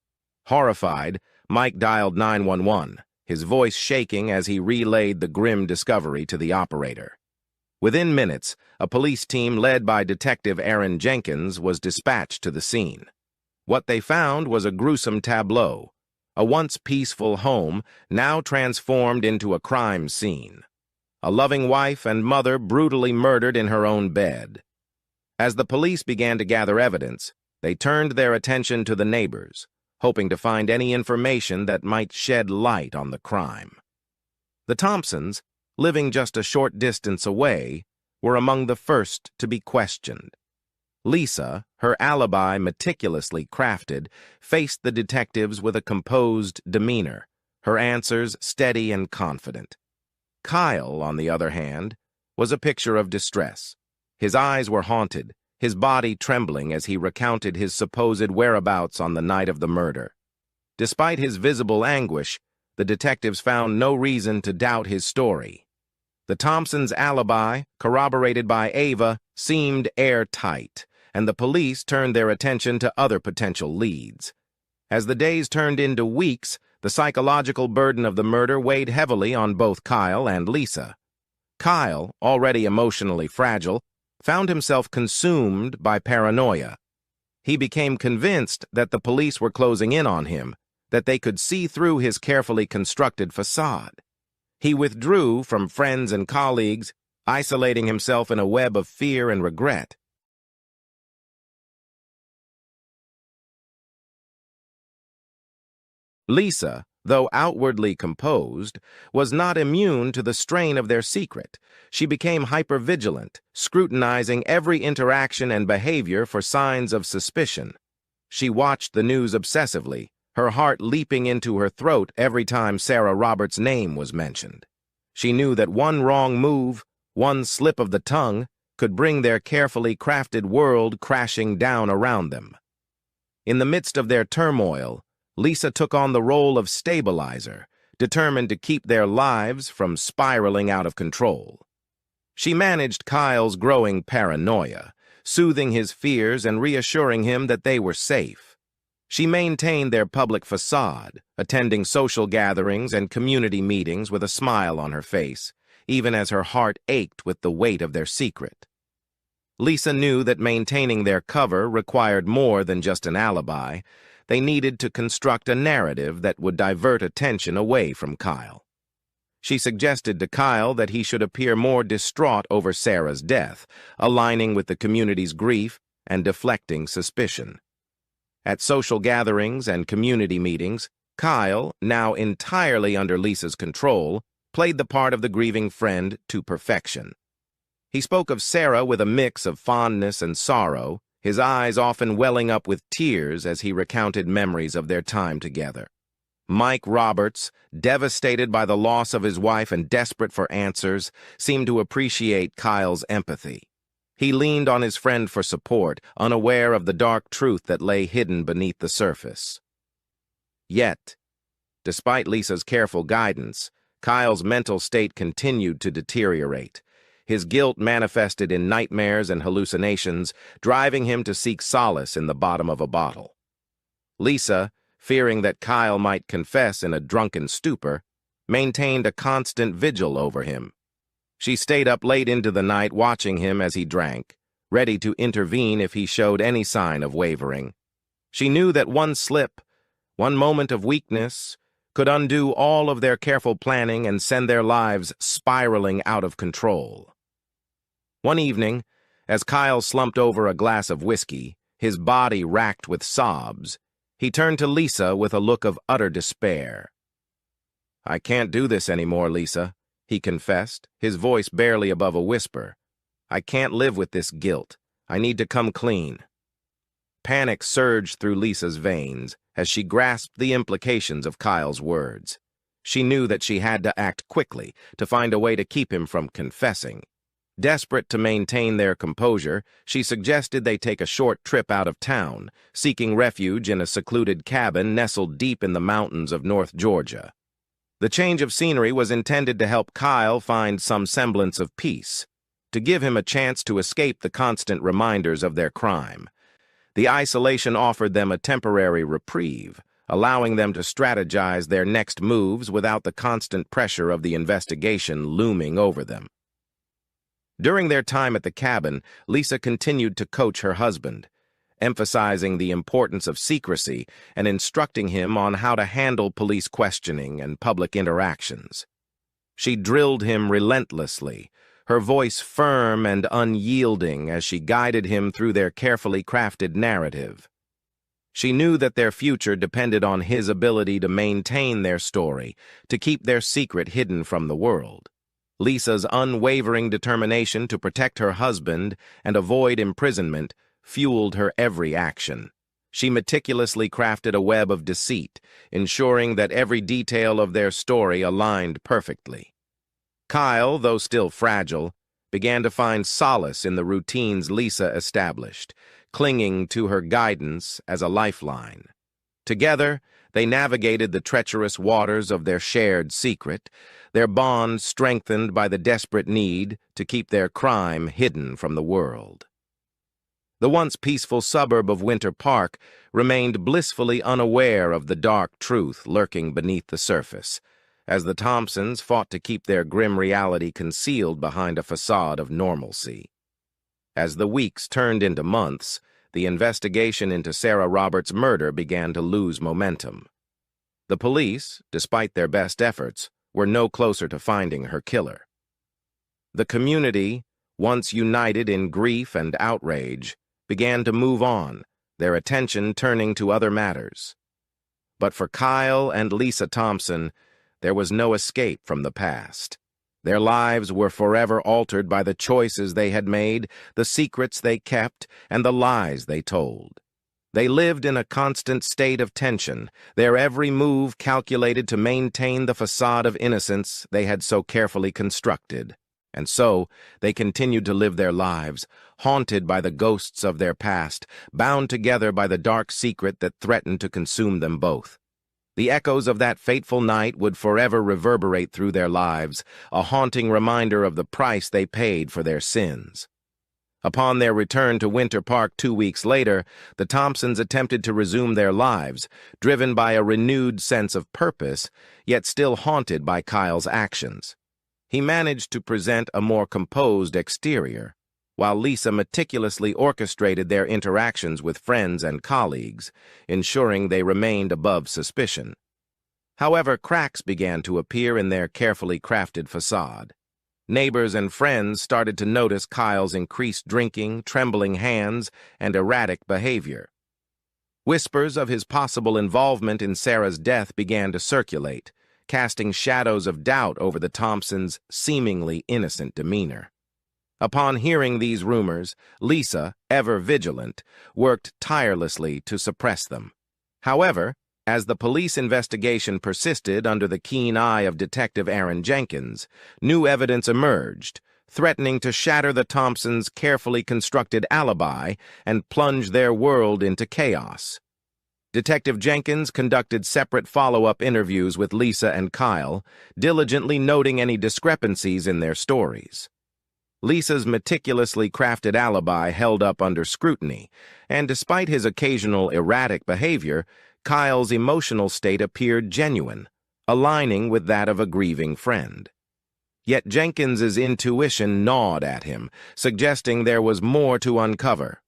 Horrified, Mike dialed 911. His voice shaking as he relayed the grim discovery to the operator. Within minutes, a police team led by Detective Aaron Jenkins was dispatched to the scene. What they found was a gruesome tableau, a once peaceful home now transformed into a crime scene. A loving wife and mother brutally murdered in her own bed. As the police began to gather evidence, they turned their attention to the neighbors, hoping to find any information that might shed light on the crime. The Thompsons, living just a short distance away, were among the first to be questioned. Lisa, her alibi meticulously crafted, faced the detectives with a composed demeanor, her answers steady and confident. Kyle, on the other hand, was a picture of distress. His eyes were haunted, his body trembling as he recounted his supposed whereabouts on the night of the murder. Despite his visible anguish, the detectives found no reason to doubt his story. The Thompsons' alibi, corroborated by Ava, seemed airtight, and the police turned their attention to other potential leads. As the days turned into weeks, The psychological burden of the murder weighed heavily on both Kyle and Lisa. Kyle, already emotionally fragile, found himself consumed by paranoia. He became convinced that the police were closing in on him, that they could see through his carefully constructed facade. He withdrew from friends and colleagues, isolating himself in a web of fear and regret. Lisa, though outwardly composed, was not immune to the strain of their secret. She became hypervigilant, scrutinizing every interaction and behavior for signs of suspicion. She watched the news obsessively, her heart leaping into her throat every time Sarah Roberts' name was mentioned. She knew that one wrong move, one slip of the tongue, could bring their carefully crafted world crashing down around them. In the midst of their turmoil, Lisa took on the role of stabilizer, determined to keep their lives from spiraling out of control. She managed Kyle's growing paranoia, soothing his fears and reassuring him that they were safe. She maintained their public facade, attending social gatherings and community meetings with a smile on her face, even as her heart ached with the weight of their secret. Lisa knew that maintaining their cover required more than just an alibi. They needed to construct a narrative that would divert attention away from Kyle. She suggested to Kyle that he should appear more distraught over Sarah's death, aligning with the community's grief and deflecting suspicion. At social gatherings and community meetings, Kyle, now entirely under Lisa's control, played the part of the grieving friend to perfection. He spoke of Sarah with a mix of fondness and sorrow, his eyes often welling up with tears as he recounted memories of their time together. Mike Roberts, devastated by the loss of his wife and desperate for answers, seemed to appreciate Kyle's empathy. He leaned on his friend for support, unaware of the dark truth that lay hidden beneath the surface. Yet, despite Lisa's careful guidance, Kyle's mental state continued to deteriorate. His guilt manifested in nightmares and hallucinations, driving him to seek solace in the bottom of a bottle. Lisa, fearing that Kyle might confess in a drunken stupor, maintained a constant vigil over him. She stayed up late into the night watching him as he drank, ready to intervene if he showed any sign of wavering. She knew that one slip, one moment of weakness, could undo all of their careful planning and send their lives spiraling out of control. One evening, as Kyle slumped over a glass of whiskey, his body racked with sobs, he turned to Lisa with a look of utter despair. "I can't do this anymore, Lisa," he confessed, his voice barely above a whisper. "I can't live with this guilt. I need to come clean." Panic surged through Lisa's veins as she grasped the implications of Kyle's words. She knew that she had to act quickly to find a way to keep him from confessing. Desperate to maintain their composure, she suggested they take a short trip out of town, seeking refuge in a secluded cabin nestled deep in the mountains of North Georgia. The change of scenery was intended to help Kyle find some semblance of peace, to give him a chance to escape the constant reminders of their crime. The isolation offered them a temporary reprieve, allowing them to strategize their next moves without the constant pressure of the investigation looming over them. During their time at the cabin, Lisa continued to coach her husband, emphasizing the importance of secrecy and instructing him on how to handle police questioning and public interactions. She drilled him relentlessly, her voice firm and unyielding as she guided him through their carefully crafted narrative. She knew that their future depended on his ability to maintain their story, to keep their secret hidden from the world. Lisa's unwavering determination to protect her husband and avoid imprisonment fueled her every action. She meticulously crafted a web of deceit, ensuring that every detail of their story aligned perfectly. Kyle, though still fragile, began to find solace in the routines Lisa established, clinging to her guidance as a lifeline. Together, they navigated the treacherous waters of their shared secret, their bond strengthened by the desperate need to keep their crime hidden from the world. The once peaceful suburb of Winter Park remained blissfully unaware of the dark truth lurking beneath the surface, as the Thompsons fought to keep their grim reality concealed behind a facade of normalcy. As the weeks turned into months, the investigation into Sarah Roberts' murder began to lose momentum. The police, despite their best efforts, were no closer to finding her killer. The community, once united in grief and outrage, began to move on, their attention turning to other matters. But for Kyle and Lisa Thompson, there was no escape from the past. Their lives were forever altered by the choices they had made, the secrets they kept, and the lies they told. They lived in a constant state of tension, their every move calculated to maintain the facade of innocence they had so carefully constructed. And so, they continued to live their lives, haunted by the ghosts of their past, bound together by the dark secret that threatened to consume them both. The echoes of that fateful night would forever reverberate through their lives, a haunting reminder of the price they paid for their sins. Upon their return to Winter Park 2 weeks later, the Thompsons attempted to resume their lives, driven by a renewed sense of purpose, yet still haunted by Kyle's actions. He managed to present a more composed exterior, while Lisa meticulously orchestrated their interactions with friends and colleagues, ensuring they remained above suspicion. However, cracks began to appear in their carefully crafted facade. Neighbors and friends started to notice Kyle's increased drinking, trembling hands, and erratic behavior. Whispers of his possible involvement in Sarah's death began to circulate, casting shadows of doubt over the Thompsons' seemingly innocent demeanor. Upon hearing these rumors, Lisa, ever vigilant, worked tirelessly to suppress them. However, as the police investigation persisted under the keen eye of Detective Aaron Jenkins, new evidence emerged, threatening to shatter the Thompsons' carefully constructed alibi and plunge their world into chaos. Detective Jenkins conducted separate follow-up interviews with Lisa and Kyle, diligently noting any discrepancies in their stories. Lisa's meticulously crafted alibi held up under scrutiny, and despite his occasional erratic behavior, Kyle's emotional state appeared genuine, aligning with that of a grieving friend. Yet Jenkins's intuition gnawed at him, suggesting there was more to uncover.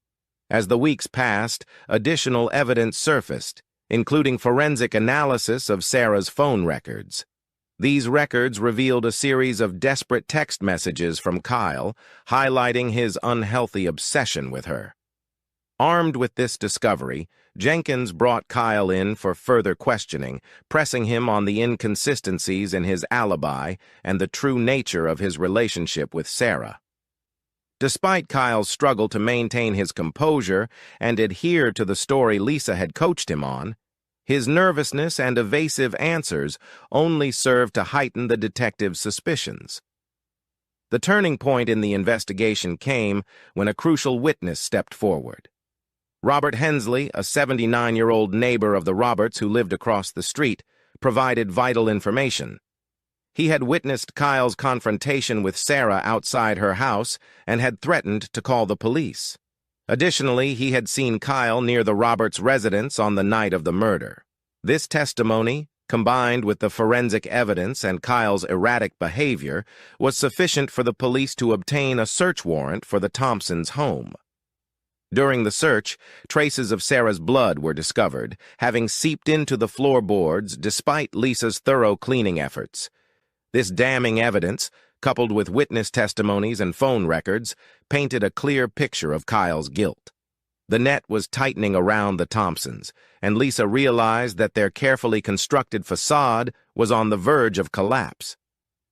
As the weeks passed, additional evidence surfaced, including forensic analysis of Sarah's phone records. These records revealed a series of desperate text messages from Kyle, highlighting his unhealthy obsession with her. Armed with this discovery, Jenkins brought Kyle in for further questioning, pressing him on the inconsistencies in his alibi and the true nature of his relationship with Sarah. Despite Kyle's struggle to maintain his composure and adhere to the story Lisa had coached him on, his nervousness and evasive answers only served to heighten the detective's suspicions. The turning point in the investigation came when a crucial witness stepped forward. Robert Hensley, a 79-year-old neighbor of the Roberts who lived across the street, provided vital information. He had witnessed Kyle's confrontation with Sarah outside her house and had threatened to call the police. Additionally, he had seen Kyle near the Roberts' residence on the night of the murder. This testimony, combined with the forensic evidence and Kyle's erratic behavior, was sufficient for the police to obtain a search warrant for the Thompsons' home. During the search, traces of Sarah's blood were discovered, having seeped into the floorboards despite Lisa's thorough cleaning efforts. This damning evidence, coupled with witness testimonies and phone records, painted a clear picture of Kyle's guilt. The net was tightening around the Thompsons, and Lisa realized that their carefully constructed facade was on the verge of collapse.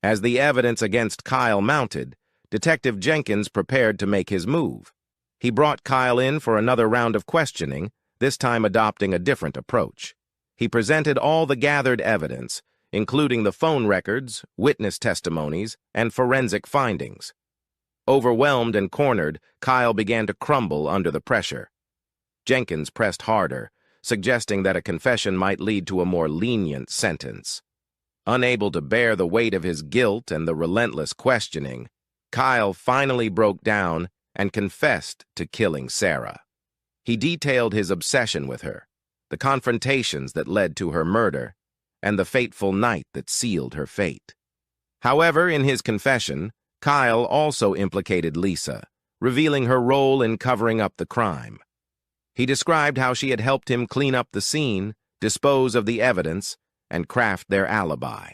As the evidence against Kyle mounted, Detective Jenkins prepared to make his move. He brought Kyle in for another round of questioning, this time adopting a different approach. He presented all the gathered evidence, including the phone records, witness testimonies, and forensic findings. Overwhelmed and cornered, Kyle began to crumble under the pressure. Jenkins pressed harder, suggesting that a confession might lead to a more lenient sentence. Unable to bear the weight of his guilt and the relentless questioning, Kyle finally broke down and confessed to killing Sarah. He detailed his obsession with her, the confrontations that led to her murder, and the fateful night that sealed her fate. However, in his confession, Kyle also implicated Lisa, revealing her role in covering up the crime. He described how she had helped him clean up the scene, dispose of the evidence, and craft their alibi.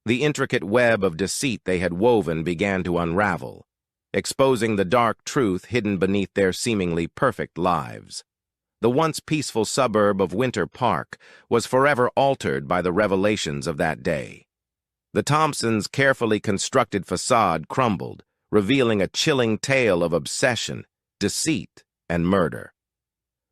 The intricate web of deceit they had woven began to unravel, exposing the dark truth hidden beneath their seemingly perfect lives. The once peaceful suburb of Winter Park was forever altered by the revelations of that day. The Thompsons' carefully constructed facade crumbled, revealing a chilling tale of obsession, deceit, and murder.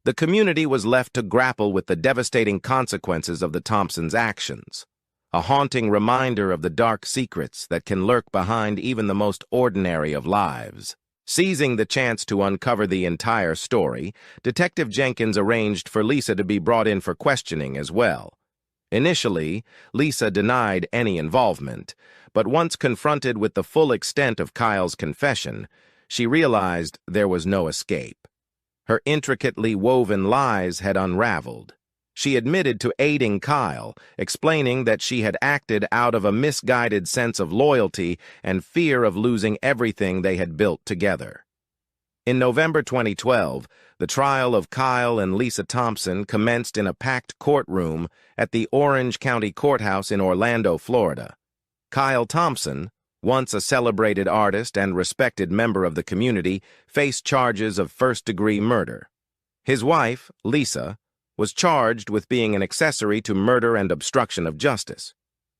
The community was left to grapple with the devastating consequences of the Thompsons' actions, a haunting reminder of the dark secrets that can lurk behind even the most ordinary of lives. Seizing the chance to uncover the entire story, Detective Jenkins arranged for Lisa to be brought in for questioning as well. Initially, Lisa denied any involvement, but once confronted with the full extent of Kyle's confession, she realized there was no escape. Her intricately woven lies had unraveled. She admitted to aiding Kyle, explaining that she had acted out of a misguided sense of loyalty and fear of losing everything they had built together. In November 2012, the trial of Kyle and Lisa Thompson commenced in a packed courtroom at the Orange County Courthouse in Orlando, Florida. Kyle Thompson, once a celebrated artist and respected member of the community, faced charges of first-degree murder. His wife, Lisa, was charged with being an accessory to murder and obstruction of justice.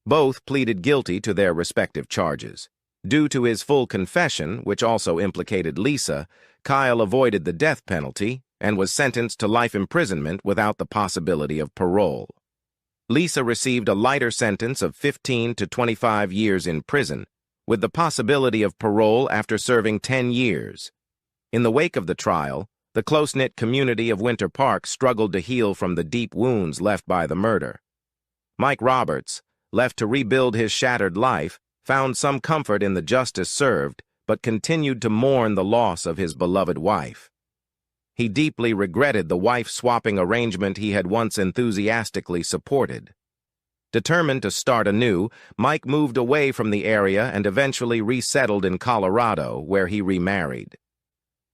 Both pleaded guilty to their respective charges. Due to his full confession, which also implicated Lisa, Kyle avoided the death penalty and was sentenced to life imprisonment without the possibility of parole. Lisa received a lighter sentence of 15 to 25 years in prison, with the possibility of parole after serving 10 years. In the wake of the trial, the close-knit community of Winter Park struggled to heal from the deep wounds left by the murder. Mike Roberts, left to rebuild his shattered life, found some comfort in the justice served, but continued to mourn the loss of his beloved wife. He deeply regretted the wife-swapping arrangement he had once enthusiastically supported. Determined to start anew, Mike moved away from the area and eventually resettled in Colorado, where he remarried.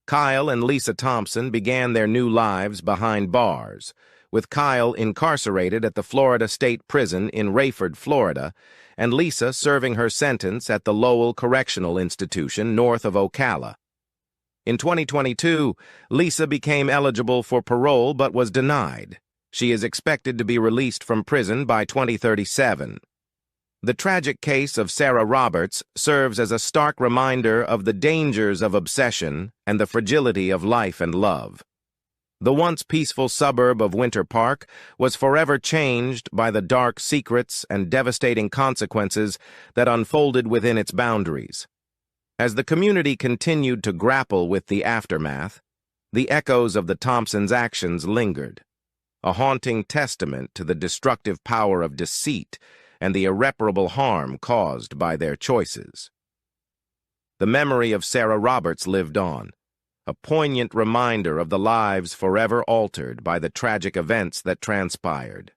Kyle and Lisa Thompson began their new lives behind bars, with Kyle incarcerated at the Florida State Prison in Rayford, Florida, and Lisa serving her sentence at the Lowell Correctional Institution north of Ocala. In 2022, Lisa became eligible for parole but was denied. She is expected to be released from prison by 2037. The tragic case of Sarah Roberts serves as a stark reminder of the dangers of obsession and the fragility of life and love. The once peaceful suburb of Winter Park was forever changed by the dark secrets and devastating consequences that unfolded within its boundaries. As the community continued to grapple with the aftermath, the echoes of the Thompsons' actions lingered, a haunting testament to the destructive power of deceit and the irreparable harm caused by their choices. The memory of Sarah Roberts lived on, a poignant reminder of the lives forever altered by the tragic events that transpired.